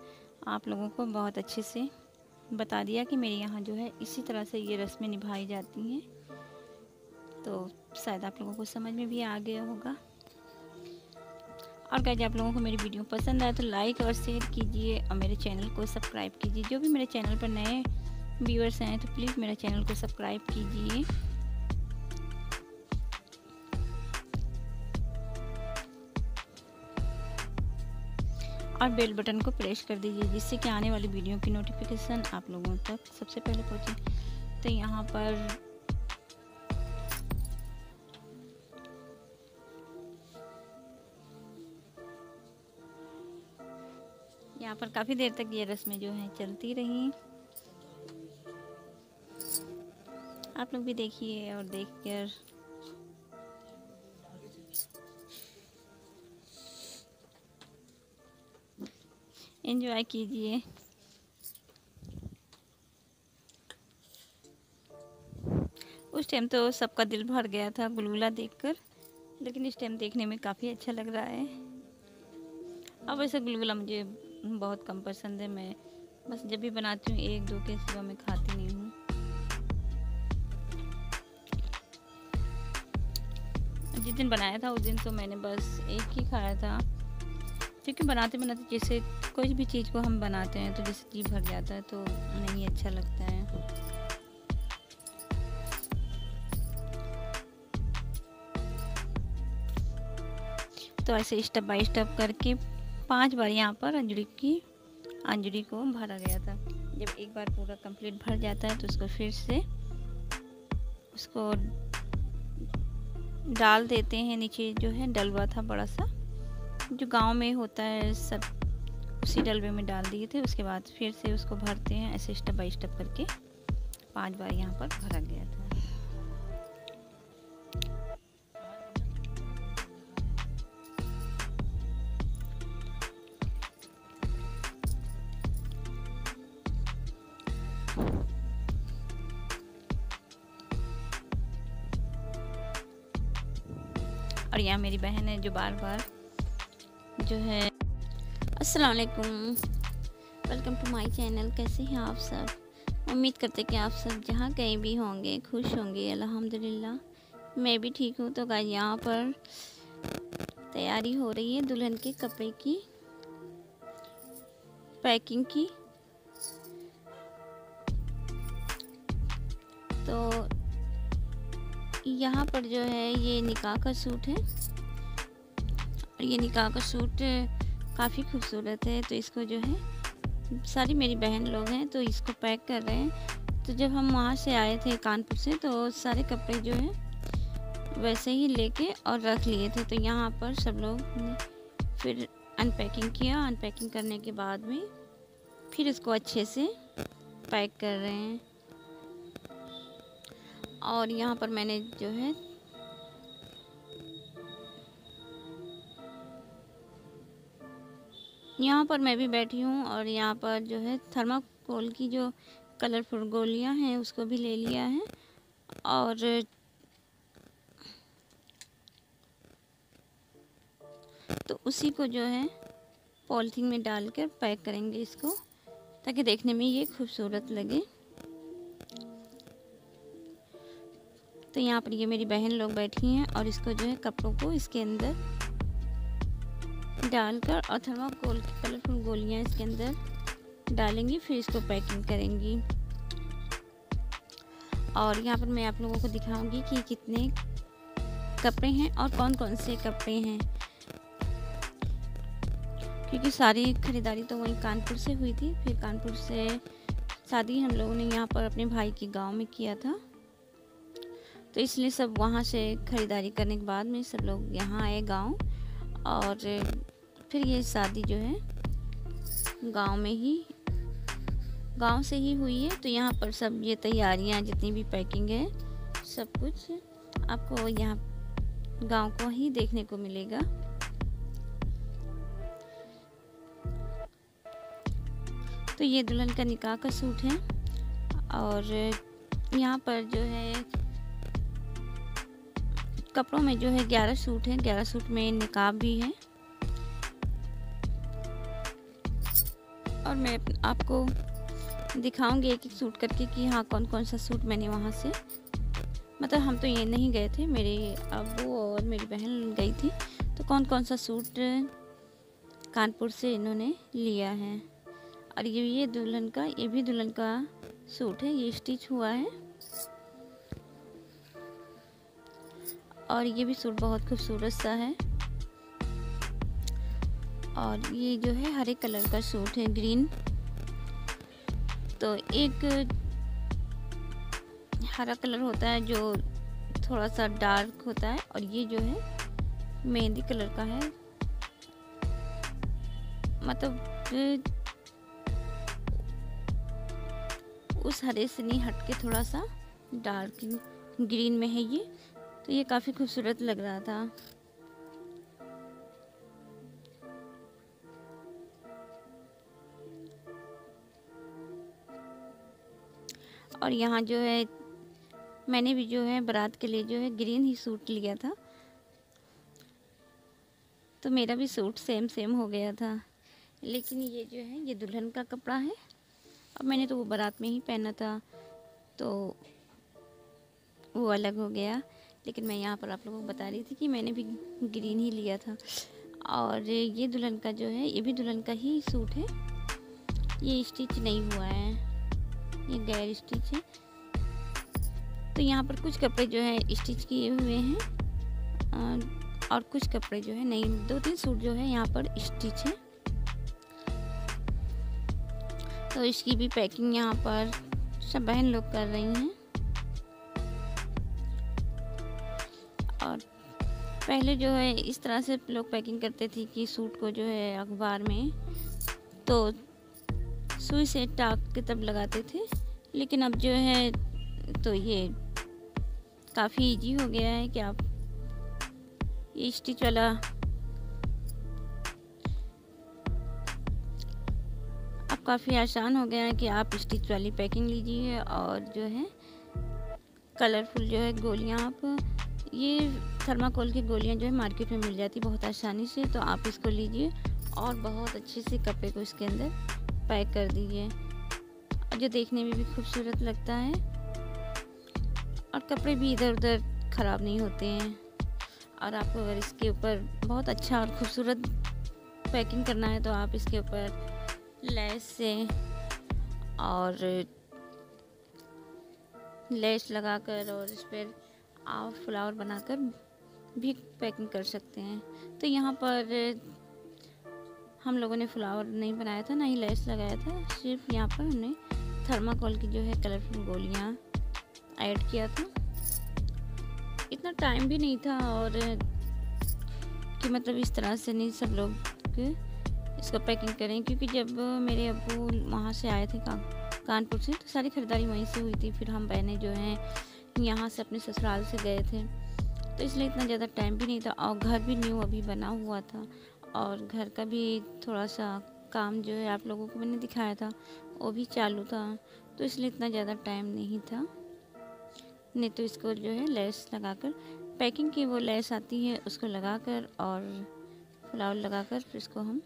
आप लोगों को बहुत अच्छे से बता दिया कि मेरे यहाँ जो है इसी तरह से ये रस्में निभाई जाती हैं, तो शायद आप लोगों को समझ में भी आ गया होगा। और गाइस, आप लोगों को मेरी वीडियो पसंद आए तो लाइक और शेयर कीजिए और मेरे चैनल को सब्सक्राइब कीजिए। जो भी मेरे चैनल पर नए व्यूअर्स हैं तो प्लीज़ मेरे चैनल को सब्सक्राइब कीजिए। और बेल बटन को प्रेस कर दीजिए जिससे कि आने वाली वीडियो की नोटिफिकेशन आप लोगों तक सबसे पहले पहुंचे। तो यहाँ पर काफ़ी देर तक ये रस्में जो हैं चलती रही। आप लोग भी देखिए और देखकर एंजॉय कीजिए। उस टाइम तो सबका दिल भर गया था गुलगुला देखकर, लेकिन इस टाइम देखने में काफ़ी अच्छा लग रहा है। अब वैसे गुलगुला मुझे बहुत कम पसंद है, मैं बस जब भी बनाती हूँ 1-2 के सिवा मैं खाती नहीं हूँ। जिस दिन बनाया था उस दिन तो मैंने बस एक ही खाया था, क्योंकि बनाते बनाते जैसे कोई भी चीज़ को हम बनाते हैं तो जैसे जी भर जाता है तो नहीं अच्छा लगता है। तो ऐसे स्टेप बाय स्टेप करके 5 बार यहाँ पर अंजड़ी को भरा गया था। जब एक बार पूरा कंप्लीट भर जाता है तो उसको फिर से उसको डाल देते हैं। नीचे जो है डलवा था बड़ा सा, जो गांव में होता है, सब उसी डलवे में डाल दिए थे। उसके बाद फिर से उसको भरते हैं ऐसे स्टेप बाय स्टेप करके 5 बार यहाँ पर भरा गया था। और यहाँ मेरी बहन है जो बार बार जो है अस्सलाम वालेकुम, वेलकम टू माय चैनल। कैसे हैं आप सब? उम्मीद करते कि आप सब जहाँ कहीं भी होंगे खुश होंगे। अल्हम्दुलिल्लाह मैं भी ठीक हूँ। तो गाइस, यहाँ पर तैयारी हो रही है दुल्हन के कपड़े की पैकिंग की। तो यहाँ पर जो है ये निकाह का सूट है, और ये निकाह का सूट काफ़ी खूबसूरत है। तो इसको जो है सारी मेरी बहन लोग हैं तो इसको पैक कर रहे हैं। तो जब हम वहाँ से आए थे कानपुर से तो सारे कपड़े जो है वैसे ही लेके और रख लिए थे। तो यहाँ पर सब लोग ने फिर अनपैकिंग किया। अनपैकिंग करने के बाद में फिर इसको अच्छे से पैक कर रहे हैं। और यहाँ पर मैंने जो है यहाँ पर मैं भी बैठी हूँ, और यहाँ पर जो है थर्माकोल की जो कलरफुल गोलियाँ हैं उसको भी ले लिया है। और तो उसी को जो है पॉलीथीन में डालकर पैक करेंगे इसको, ताकि देखने में ये खूबसूरत लगे। तो यहाँ पर ये मेरी बहन लोग बैठी हैं और इसको जो है कपड़ों को इसके अंदर डालकर और थर्माकोल की कलरफुल गोलियाँ इसके अंदर डालेंगी, फिर इसको पैकिंग करेंगी। और यहाँ पर मैं आप लोगों को दिखाऊंगी कि कितने कपड़े हैं और कौन कौन से कपड़े हैं, क्योंकि सारी ख़रीदारी तो वहीं कानपुर से हुई थी। फिर कानपुर से शादी हम लोगों ने यहाँ पर अपने भाई के गांव में किया था, तो इसलिए सब वहाँ से ख़रीदारी करने के बाद में सब लोग यहाँ आए गांव, और फिर ये शादी जो है गांव में ही गांव से ही हुई है। तो यहाँ पर सब ये तैयारियाँ, जितनी भी पैकिंग है, सब कुछ आपको यहाँ गांव को ही देखने को मिलेगा। तो ये दुल्हन का निकाह का सूट है और यहाँ पर जो है कपड़ों में जो है 11 सूट है, 11 सूट में निकाब भी है। और मैं आपको दिखाऊंगी एक एक सूट करके कि हाँ कौन कौन सा सूट मैंने वहाँ से, मतलब हम तो ये नहीं गए थे, मेरे अब्बू और मेरी बहन गई थी, तो कौन कौन सा सूट कानपुर से इन्होंने लिया है। और ये दुल्हन का, ये भी दुल्हन का सूट है, ये स्टिच हुआ है। और ये भी सूट बहुत खूबसूरत सा है। और ये जो है हरे कलर का सूट है, ग्रीन। तो एक हरा कलर होता है जो थोड़ा सा डार्क होता है, और ये जो है मेहंदी कलर का है, मतलब उस हरे से नहीं हट के थोड़ा सा डार्क ग्रीन में है ये। तो ये काफ़ी खूबसूरत लग रहा था। और यहाँ जो है मैंने भी जो है बारात के लिए जो है ग्रीन ही सूट लिया था, तो मेरा भी सूट सेम सेम हो गया था। लेकिन ये जो है ये दुल्हन का कपड़ा है और मैंने तो वो बारात में ही पहना था, तो वो अलग हो गया। लेकिन मैं यहाँ पर आप लोगों को बता रही थी कि मैंने भी ग्रीन ही लिया था। और ये दुल्हन का जो है, ये भी दुल्हन का ही सूट है, ये स्टिच नहीं हुआ है, ये गैर स्टिच है। तो यहाँ पर कुछ कपड़े जो है स्टिच किए हुए हैं और कुछ कपड़े जो है नहीं, 2-3 सूट जो है यहाँ पर स्टिच है। तो इसकी भी पैकिंग यहाँ पर सब बहन लोग कर रही हैं। और पहले जो है इस तरह से लोग पैकिंग करते थे कि सूट को जो है अखबार में तो सुई से टाक के तब लगाते थे, लेकिन अब जो है तो ये काफ़ी इजी हो गया है कि आप ये स्टिच वाला अब काफ़ी आसान हो गया है कि आप स्टिच वाली पैकिंग लीजिए। और जो है कलरफुल जो है गोलियां, आप ये थर्माकोल की गोलियां जो है मार्केट में मिल जाती बहुत आसानी से, तो आप इसको लीजिए और बहुत अच्छे से कपड़े को इसके अंदर पैक कर दीजिए, जो देखने में भी खूबसूरत लगता है और कपड़े भी इधर उधर ख़राब नहीं होते हैं। और आपको अगर इसके ऊपर बहुत अच्छा और खूबसूरत पैकिंग करना है तो आप इसके ऊपर लेस से और लेस लगाकर और इस पर आप फ्लावर बनाकर भी पैकिंग कर सकते हैं। तो यहाँ पर हम लोगों ने फ्लावर नहीं बनाया था, ना ही लेस लगाया था, सिर्फ यहाँ पर हमने थर्माकोल की जो है कलरफुल गोलियाँ ऐड किया था। इतना टाइम भी नहीं था और कि मतलब इस तरह से नहीं सब लोग इसको पैकिंग करें, क्योंकि जब मेरे अब्बू वहाँ से आए थे कानपुर से, तो सारी ख़रीदारी वहीं से हुई थी। फिर हम बहनें जो हैं यहाँ से अपने ससुराल से गए थे, तो इसलिए इतना ज़्यादा टाइम भी नहीं था। और घर भी न्यू अभी बना हुआ था और घर का भी थोड़ा सा काम जो है आप लोगों को मैंने दिखाया था वो भी चालू था, तो इसलिए इतना ज़्यादा टाइम नहीं था। नहीं तो इसको जो है लेस लगाकर पैकिंग की, वो लेस आती है उसको लगाकर और फ्लावर लगाकर फिर इसको हम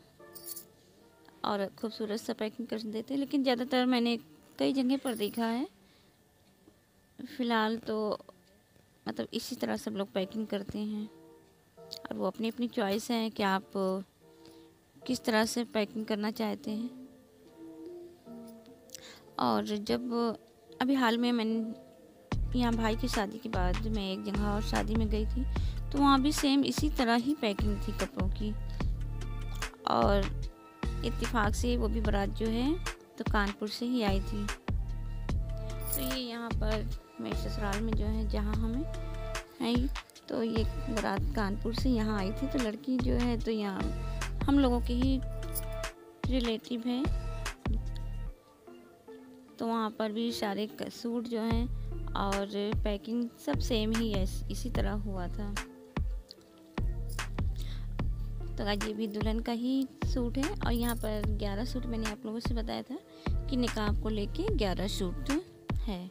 और खूबसूरत सा पैकिंग कर देते हैं। लेकिन ज़्यादातर मैंने कई जगह पर देखा है, फ़िलहाल तो मतलब इसी तरह सब लोग पैकिंग करते हैं और वो अपनी अपनी चॉइस है कि आप किस तरह से पैकिंग करना चाहते हैं। और जब अभी हाल में मैंने यहाँ भाई की शादी के बाद मैं एक जगह और शादी में गई थी, तो वहाँ भी सेम इसी तरह ही पैकिंग थी कपड़ों की। और इत्तेफाक से वो भी बारात जो है तो कानपुर से ही आई थी। तो ये यहाँ पर मेरे ससुराल में जो है जहाँ हमें है, तो ये बारात कानपुर से यहाँ आई थी। तो लड़की जो है तो यहाँ हम लोगों के ही रिलेटिव है, तो वहाँ पर भी सारे सूट जो हैं और पैकिंग सब सेम ही है, इसी तरह हुआ था। तो आज ये भी दुल्हन का ही सूट है। और यहाँ पर 11 सूट मैंने आप लोगों से बताया था कि निकाह को लेके 11 सूट है।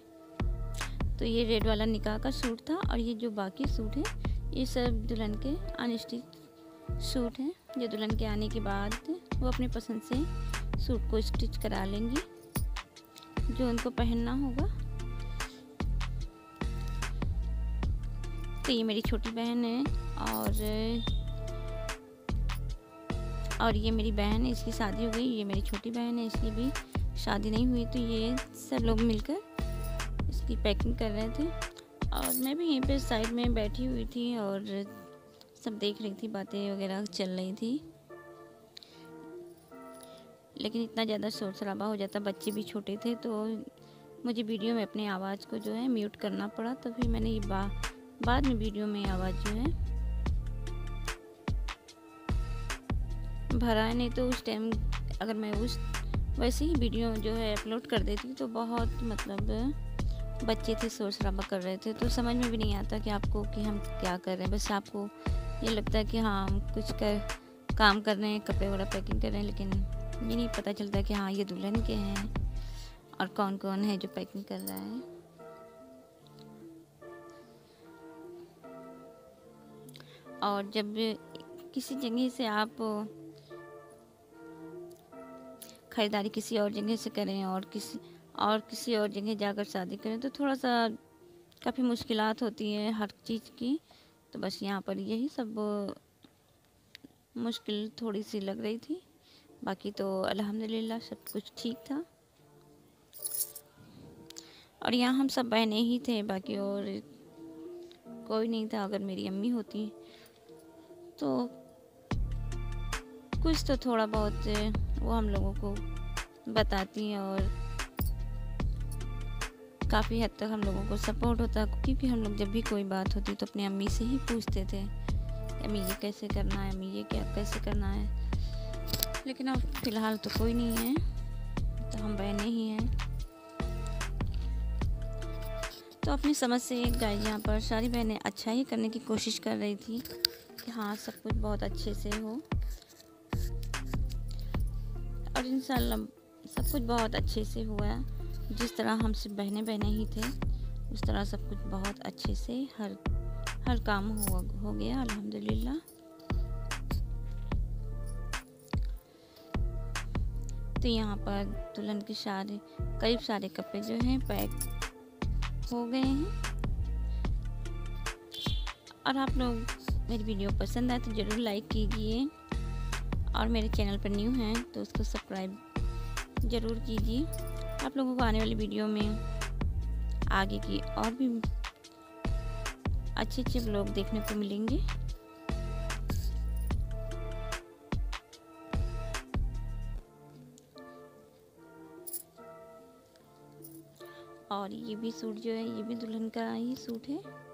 तो ये रेड वाला निकाह का सूट था और ये जो बाकी सूट है ये सब दुल्हन के अनस्टिच सूट हैं, जो दुल्हन के आने के बाद वो अपने पसंद से सूट को स्टिच करा लेंगी जो उनको पहनना होगा। तो ये मेरी छोटी बहन है और ये मेरी बहन है, इसकी शादी हो गई। ये मेरी छोटी बहन है, इसकी भी शादी नहीं हुई। तो ये सब लोग मिलकर इसकी पैकिंग कर रहे थे और मैं भी यहीं पे साइड में बैठी हुई थी और सब देख रही थी, बातें वगैरह चल रही थी। लेकिन इतना ज़्यादा शोर शराबा हो जाता, बच्चे भी छोटे थे, तो मुझे वीडियो में अपनी आवाज़ को जो है म्यूट करना पड़ा। तो फिर मैंने ये बाद में वीडियो में आवाज़ जो है भरा है, नहीं तो उस टाइम अगर मैं वैसे ही वीडियो जो है अपलोड कर देती तो बहुत मतलब बच्चे थे, शोर शराबा कर रहे थे, तो समझ में भी नहीं आता कि आपको कि हम क्या कर रहे हैं। बस आपको ये लगता है कि हाँ हम कुछ काम कर रहे हैं, कपड़े वगैरह पैकिंग कर रहे हैं, लेकिन ये नहीं पता चलता कि हाँ ये दुल्हन के हैं और कौन कौन है जो पैकिंग कर रहा है। और जब किसी जगह से आप ख़रीदारी किसी और जगह से करें और किसी और जगह जाकर शादी करें तो थोड़ा सा काफ़ी मुश्किलात होती है हर चीज़ की। तो बस यहाँ पर यही सब मुश्किल थोड़ी सी लग रही थी, बाकी तो अल्हम्दुलिल्लाह सब कुछ ठीक था। और यहाँ हम सब बहनें ही थे, बाकी और कोई नहीं था। अगर मेरी अम्मी होती तो कुछ तो थोड़ा बहुत वो हम लोगों को बताती और काफ़ी हद तक हम लोगों को सपोर्ट होता, क्योंकि हम लोग जब भी कोई बात होती तो अपनी अम्मी से ही पूछते थे, अम्मी ये कैसे करना है, अम्मी ये क्या कैसे करना है। लेकिन अब फ़िलहाल तो कोई नहीं है, तो हम बहनें ही हैं। तो अपनी समझ से गाइस यहाँ पर सारी बहनें अच्छा ही करने की कोशिश कर रही थी कि हाँ सब कुछ बहुत अच्छे से हो, और इंशाल्लाह सब कुछ बहुत अच्छे से हुआ। जिस तरह हम सिर्फ बहनें ही थे उस तरह सब कुछ बहुत अच्छे से हर काम हो गया अल्हम्दुलिल्लाह। तो यहाँ पर दुल्हन के करीब सारे कपड़े जो हैं पैक हो गए हैं। और आप लोग मेरी वीडियो पसंद आए तो ज़रूर लाइक कीजिए, और मेरे चैनल पर न्यू हैं तो उसको सब्सक्राइब ज़रूर कीजिए। आप लोगों को आने वाली वीडियो में आगे की और भी अच्छे अच्छे ब्लॉग देखने को मिलेंगे। और ये भी सूट जो है ये भी दुल्हन का ही सूट है।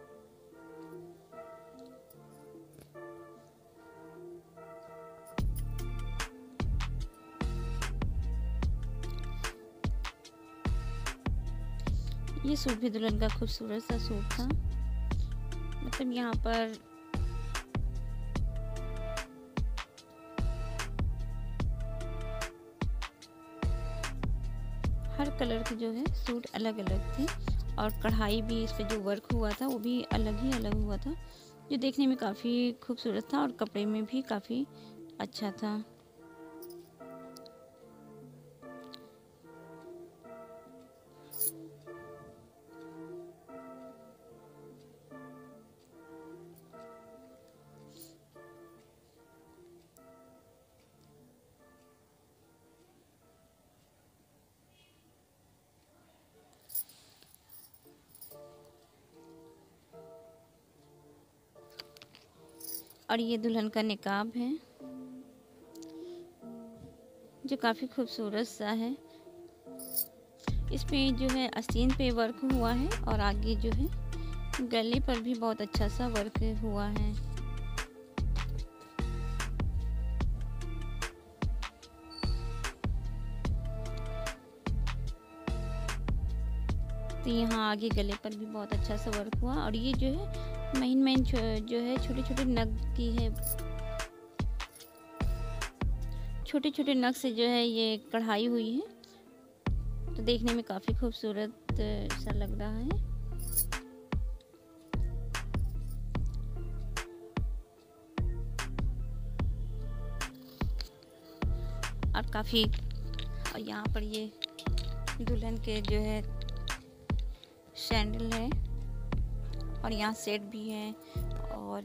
ये सूट भी दुल्हन का खूबसूरत सा सूट था। मतलब यहाँ पर हर कलर के जो है सूट अलग अलग थे, और कढ़ाई भी इस पे जो वर्क हुआ था वो भी अलग ही अलग हुआ था, जो देखने में काफ़ी खूबसूरत था और कपड़े में भी काफ़ी अच्छा था। और ये दुल्हन का निकाब है जो काफ़ी खूबसूरत सा है। इस पे जो है आस्तीन पे वर्क हुआ है और आगे जो है गले पर भी बहुत अच्छा सा वर्क हुआ है। तो यहाँ आगे गले पर भी बहुत अच्छा सा वर्क हुआ। और ये जो है मेन जो है छोटे छोटे नग की है, छोटे छोटे नग से जो है ये कढ़ाई हुई है। तो देखने में काफ़ी खूबसूरत सा लग रहा है। और काफ़ी, और यहाँ पर ये दुल्हन के जो है सैंडल है और यहाँ सेट भी है। और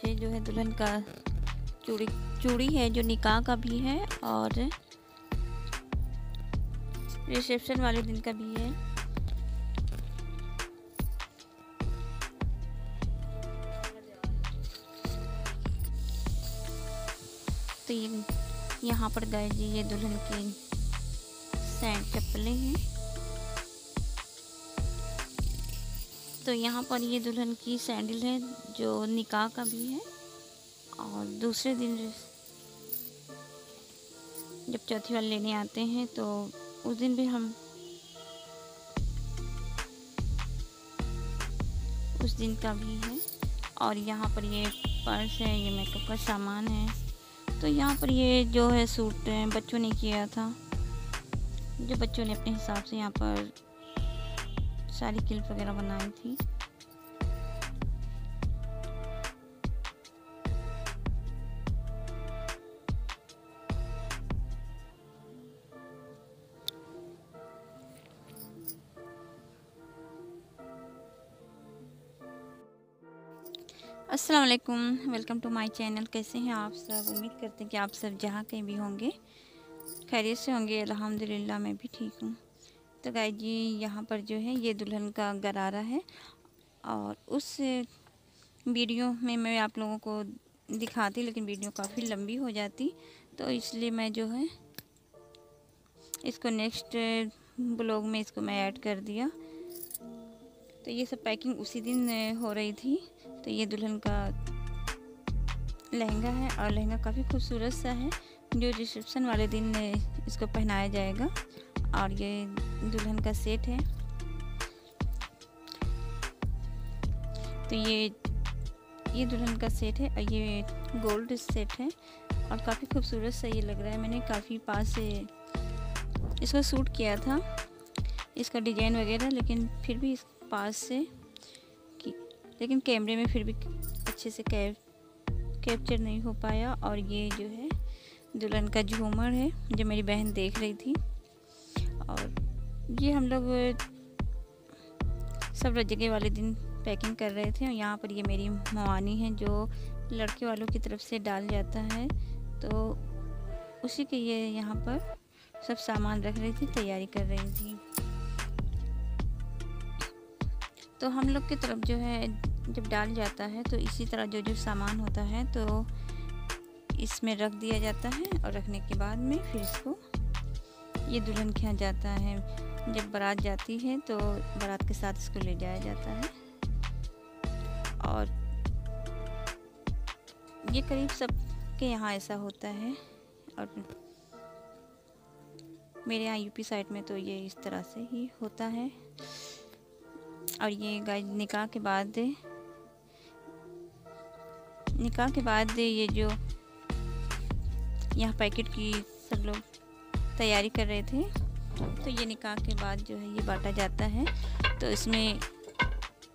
ये जो है दुल्हन का चूड़ी है जो निकाह का भी है और रिसेप्शन वाले दिन का भी है। तो ये यहाँ पर गाय जी ये दुल्हन के सैंड चप्पलें हैं। तो यहाँ पर ये दुल्हन की सैंडल है जो निकाह का भी है। और दूसरे दिन जब चौथी वाले लेने आते हैं तो उस दिन भी हम उस दिन का भी है। और यहाँ पर ये पर्स है, ये मेकअप का सामान है। तो यहाँ पर ये जो है सूट बच्चों ने किया था, जो बच्चों ने अपने हिसाब से यहाँ पर सारी क्लिप वगैरह बनाई थी। अस्सलाम वालेकुम, वेलकम टू माय चैनल। कैसे हैं आप सब? उम्मीद करते हैं कि आप सब जहाँ कहीं भी होंगे खैरियत से होंगे। अल्हम्दुलिल्लाह मैं भी ठीक हूँ। तो गाइस जी यहाँ पर जो है ये दुल्हन का गरारा है और उस वीडियो में मैं आप लोगों को दिखाती, लेकिन वीडियो काफ़ी लंबी हो जाती, तो इसलिए मैं जो है इसको नेक्स्ट ब्लॉग में इसको मैं ऐड कर दिया। तो ये सब पैकिंग उसी दिन हो रही थी। तो ये दुल्हन का लहंगा है और लहंगा काफ़ी खूबसूरत सा है जो रिसेप्शन वाले दिन इसको पहनाया जाएगा। और ये दुल्हन का सेट है। तो ये दुल्हन का सेट है और ये गोल्ड सेट है और काफ़ी खूबसूरत सा ये लग रहा है। मैंने काफ़ी पास से इसको शूट किया था, इसका डिज़ाइन वगैरह, लेकिन फिर भी इस पास से लेकिन कैमरे में फिर भी अच्छे से कैप्चर नहीं हो पाया। और ये जो है दुल्हन का झूमर है जो मेरी बहन देख रही थी। और ये हम लोग सब जगह वाले दिन पैकिंग कर रहे थे। और यहाँ पर ये मेरी मवानी है जो लड़के वालों की तरफ से डाल जाता है, तो उसी के ये यहाँ पर सब सामान रख रही थी, तैयारी कर रही थी। तो हम लोग की तरफ जो है जब डाल जाता है तो इसी तरह जो सामान होता है तो इसमें रख दिया जाता है। और रखने के बाद में फिर इसको ये दुल्हन के यहाँ जाता है। जब बारात जाती है तो बारात के साथ इसको ले जाया जाता है। और ये करीब सब के यहाँ ऐसा होता है। और मेरे यहाँ यूपी साइड में तो ये इस तरह से ही होता है। और ये गाइस निकाह के बाद ये जो यहाँ पैकेट की सब लोग तैयारी कर रहे थे, तो ये निकाह के बाद जो है ये बांटा जाता है। तो इसमें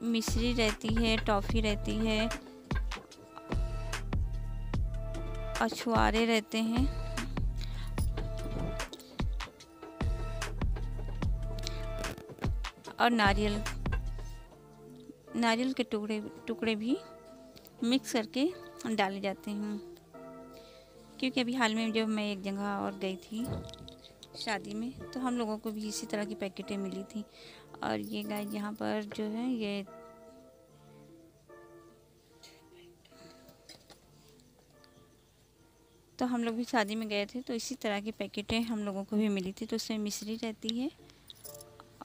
मिश्री रहती है, टॉफ़ी रहती है और छुआरे रहते हैं। और नारियल के टुकड़े भी मिक्स करके डाले जाते हैं। क्योंकि अभी हाल में जब मैं एक जगह और गई थी शादी में, तो हम लोगों को भी इसी तरह की पैकेटें मिली थी। और ये गाय यहाँ पर जो है ये तो हम लोग भी शादी में गए थे तो इसी तरह की पैकेटें हम लोगों को भी मिली थी। तो उसमें मिश्री रहती है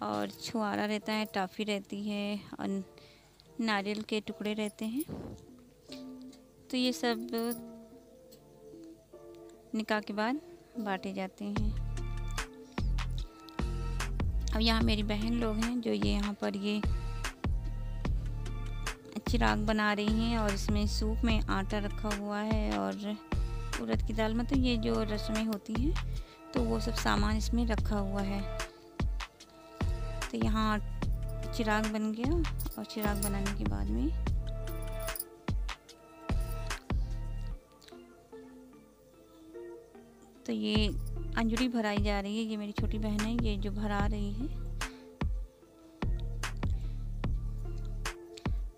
और छुआरा रहता है, टॉफ़ी रहती है और नारियल के टुकड़े रहते हैं। तो ये सब निकाह के बाद बांटे जाते हैं। अब यहाँ मेरी बहन लोग हैं जो ये यहाँ पर ये चिराग बना रही हैं और इसमें सूप में आटा रखा हुआ है और उड़द की दाल, मतलब ये जो रस्में होती हैं तो वो सब सामान इसमें रखा हुआ है। तो यहाँ चिराग बन गया और चिराग बनाने के बाद में तो ये अंजूरी भराई जा रही है। ये मेरी छोटी बहन है, ये जो भरा रही है।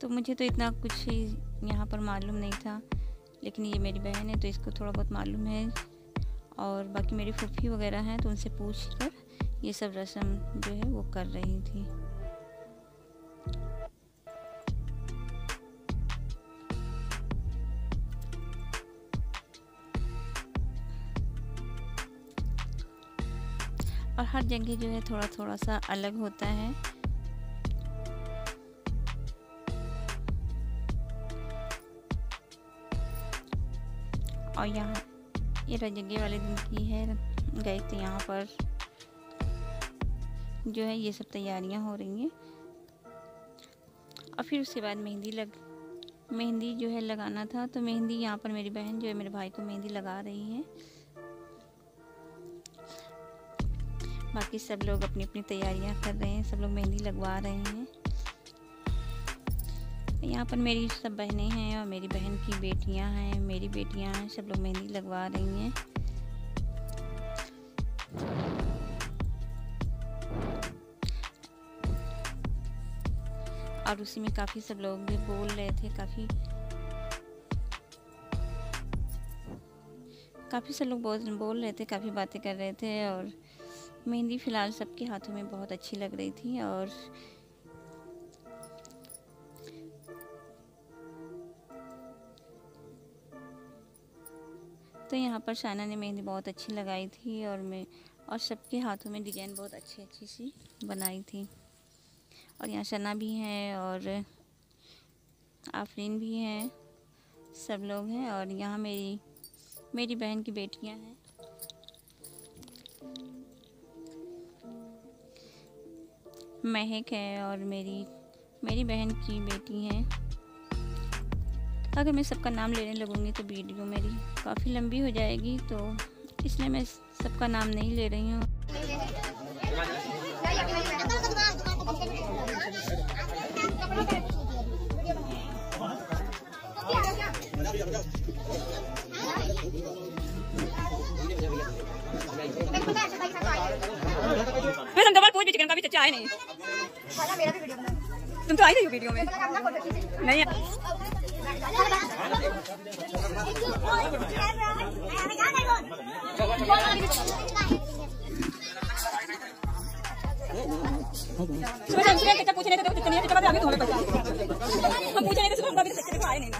तो मुझे तो इतना कुछ यहाँ पर मालूम नहीं था, लेकिन ये मेरी बहन है तो इसको थोड़ा बहुत मालूम है। और बाकी मेरी फूफी वगैरह हैं तो उनसे पूछ कर ये सब रस्म जो है वो कर रही थी। और हर जगह जो है थोड़ा थोड़ा सा अलग होता है। और यहाँ ये रजगे वाले दिन की है, गए थे यहाँ पर जो है ये सब तैयारियां हो रही हैं। और फिर उसके बाद मेहंदी जो है लगाना था। तो मेहंदी यहाँ पर मेरी बहन जो है मेरे भाई को मेहंदी लगा रही है। बाकी सब लोग अपनी अपनी तैयारियां कर रहे हैं, सब लोग मेहंदी लगवा रहे हैं। यहाँ पर मेरी सब बहनें हैं और मेरी बहन की बेटियां हैं, मेरी बेटियां हैं, सब लोग मेहंदी लगवा रही हैं। और उसी में काफ़ी सब लोग भी बोल रहे थे, काफ़ी सब लोग बोल रहे थे, काफ़ी बातें कर रहे थे। और मेहंदी फ़िलहाल सबके हाथों में बहुत अच्छी लग रही थी। और तो यहाँ पर शाना ने मेहंदी बहुत अच्छी लगाई थी और सबके हाथों में डिज़ाइन बहुत अच्छी सी बनाई थी। और यहाँ शना भी है और आफरीन भी हैं, सब लोग हैं। और यहाँ मेरी बहन की बेटियां हैं। महक है और मेरी बहन की बेटी हैं। अगर मैं सबका नाम लेने लगूँगी तो वीडियो मेरी काफ़ी लंबी हो जाएगी, तो इसलिए मैं सबका नाम नहीं ले रही हूँ। कभी चचा आए नहीं, तुम तो आई नहीं वीडियो में नहीं। पूछने तो आगे तो हमें पता हम पूछे नहीं तो हम कभी आए नहीं ना।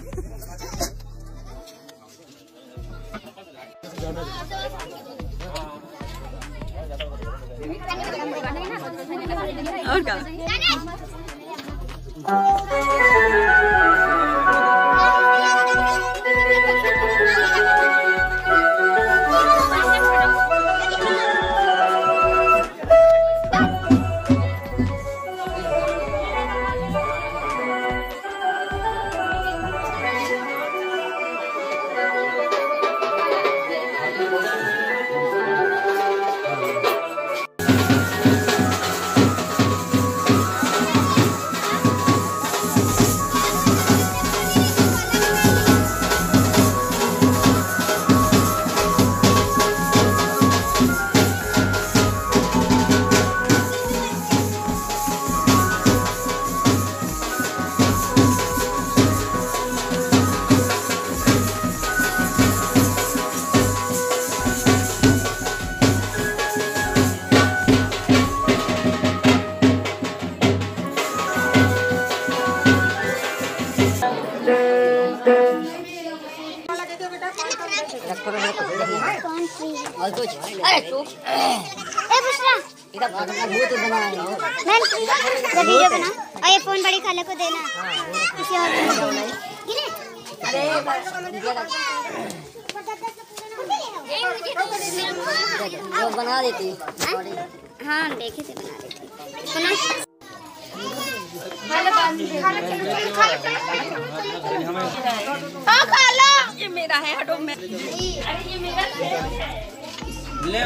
और क्या और कुछ अरे तू ए बुशरा इधर बहुत बना है मैं वीडियो बना और ये फोन बड़ी खाले को देना किसी और को नहीं। अरे जो बना देती। हाँ हम देखे थे बना रहे थे। सुना ये मेरा है, हटो मैं। ले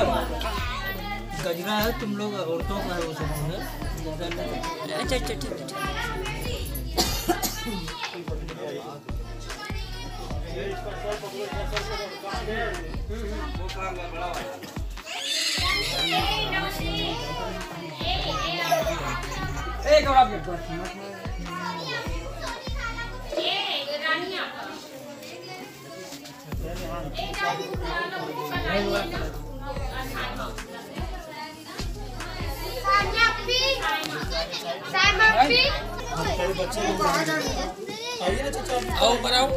गजरा है, तुम लोग औरतों का है वो सब है। अच्छा अच्छा ठीक है। एक और आप आओ बनाओ।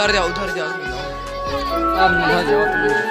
उधर जाओ उधर जाओ। अब उधर जाओ तुम।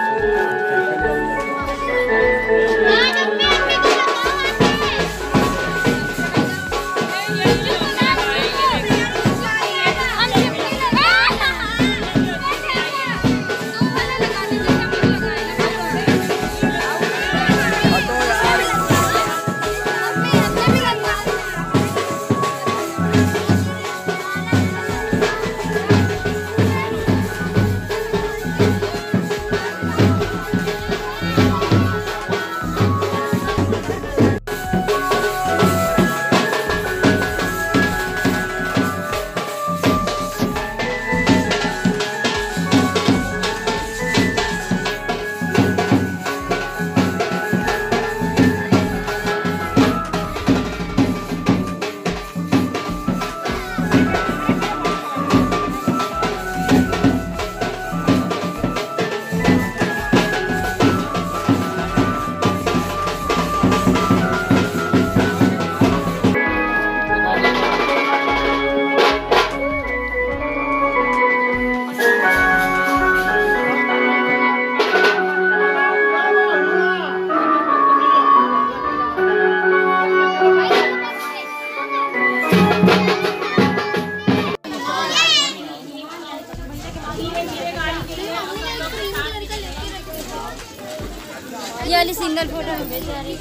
ये वाली सिंगल फोटो में भेज रही।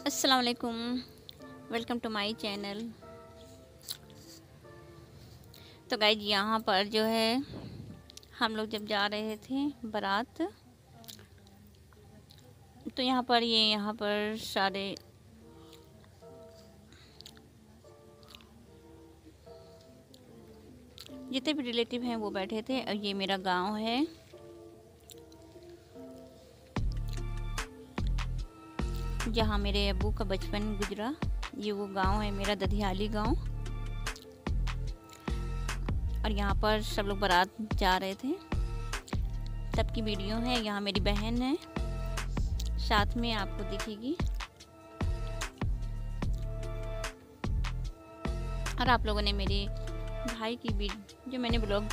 अस्सलाम वालेकुम, वेलकम टू माय चैनल। तो गाइज यहाँ पर जो है हम लोग जब जा रहे थे बारात, तो यहाँ पर सारे जितने भी रिलेटिव हैं वो बैठे थे। और ये मेरा गांव है। जहाँ मेरे अब्बू का बचपन गुजरा, ये वो गांव है मेरा, दधियाली गांव। और यहाँ पर सब लोग बारात जा रहे थे, तब की वीडियो है। यहाँ मेरी बहन है साथ में, आपको दिखेगी। और आप लोगों ने मेरे भाई की जो मैंने ब्लॉग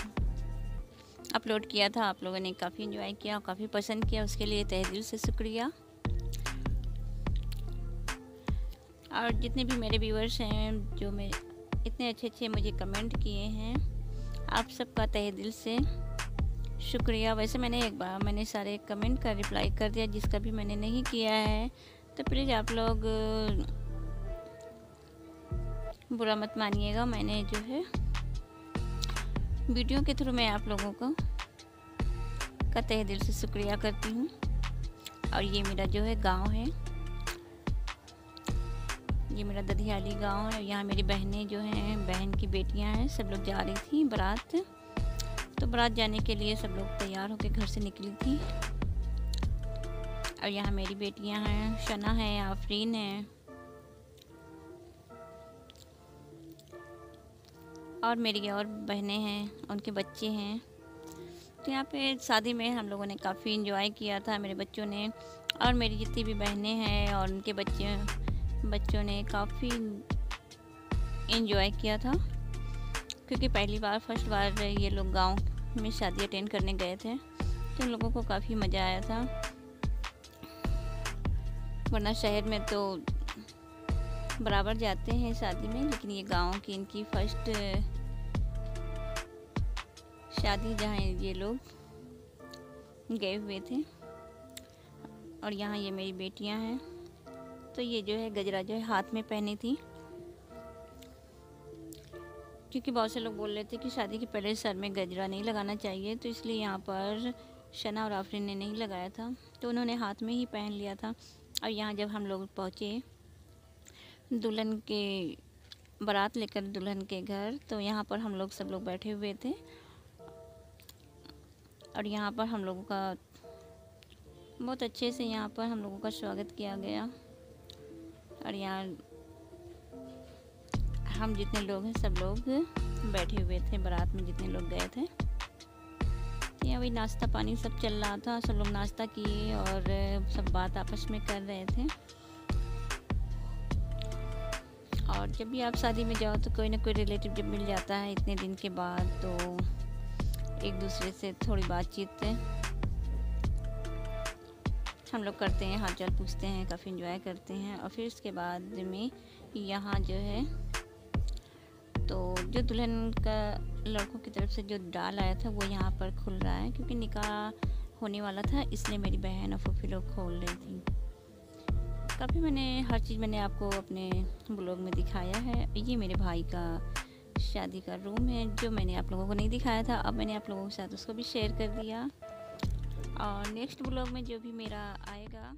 अपलोड किया था, आप लोगों ने काफ़ी एंजॉय किया और काफ़ी पसंद किया, उसके लिए तहे दिल से शुक्रिया। और जितने भी मेरे व्यूअर्स हैं जो मैं इतने अच्छे मुझे कमेंट किए हैं, आप सबका तहे दिल से शुक्रिया। वैसे मैंने सारे कमेंट का रिप्लाई कर दिया, जिसका भी मैंने नहीं किया है तो प्लीज़ आप लोग बुरा मत मानिएगा। मैंने जो है वीडियो के थ्रू मैं आप लोगों का तहे दिल से शुक्रिया करती हूँ। और ये मेरा जो है गांव है, ये मेरा दधियाली गांव है। यहाँ मेरी बहनें जो हैं, बहन की बेटियां हैं, सब लोग जा रही थी बारात। तो बारात जाने के लिए सब लोग तैयार होकर घर से निकली थी। और यहाँ मेरी बेटियां हैं, शना है, आफरीन है और मेरी और बहनें हैं, उनके बच्चे हैं। तो यहाँ पे शादी में हम लोगों ने काफ़ी एंजॉय किया था, मेरे बच्चों ने और मेरी जितनी भी बहनें हैं और उनके बच्चों ने काफ़ी एंजॉय किया था। क्योंकि फर्स्ट बार ये लोग गांव में शादी अटेंड करने गए थे, तो उन लोगों को काफ़ी मज़ा आया था। वरना शहर में तो बराबर जाते हैं शादी में, लेकिन ये गांव की इनकी फर्स्ट शादी जहाँ ये लोग गए हुए थे। और यहाँ ये मेरी बेटियां हैं। तो ये जो है गजरा जो है हाथ में पहनी थी, क्योंकि बहुत से लोग बोल रहे थे कि शादी के पहले सर में गजरा नहीं लगाना चाहिए, तो इसलिए यहाँ पर शना और आफरीन ने नहीं लगाया था, तो उन्होंने हाथ में ही पहन लिया था। और यहाँ जब हम लोग पहुँचे दुल्हन के बारात लेकर दुल्हन के घर, तो यहाँ पर हम लोग सब लोग बैठे हुए थे और यहाँ पर हम लोगों का बहुत अच्छे से यहाँ पर हम लोगों का स्वागत किया गया। और यहाँ हम जितने लोग हैं सब लोग बैठे हुए थे, बारात में जितने लोग गए थे। यहाँ भी नाश्ता पानी सब चल रहा था, सब लोग नाश्ता किए और सब बात आपस में कर रहे थे। और जब भी आप शादी में जाओ तो कोई ना कोई रिलेटिव जब मिल जाता है इतने दिन के बाद, तो एक दूसरे से थोड़ी बातचीत हम लोग करते हैं, हाल चाल पूछते हैं, काफ़ी एंजॉय करते हैं। और फिर उसके बाद में यहाँ जो है तो जो दुल्हन का लड़कों की तरफ से जो डाल आया था वो यहाँ पर खुल रहा है, क्योंकि निकाह होने वाला था, इसलिए मेरी बहन और फूफी लोग खोल रही थी। काफ़ी हर चीज़ मैंने आपको अपने ब्लॉग में दिखाया है। ये मेरे भाई का शादी का रूम है जो मैंने आप लोगों को नहीं दिखाया था, अब मैंने आप लोगों के साथ उसको भी शेयर कर दिया। और नेक्स्ट ब्लॉग में जो भी मेरा आएगा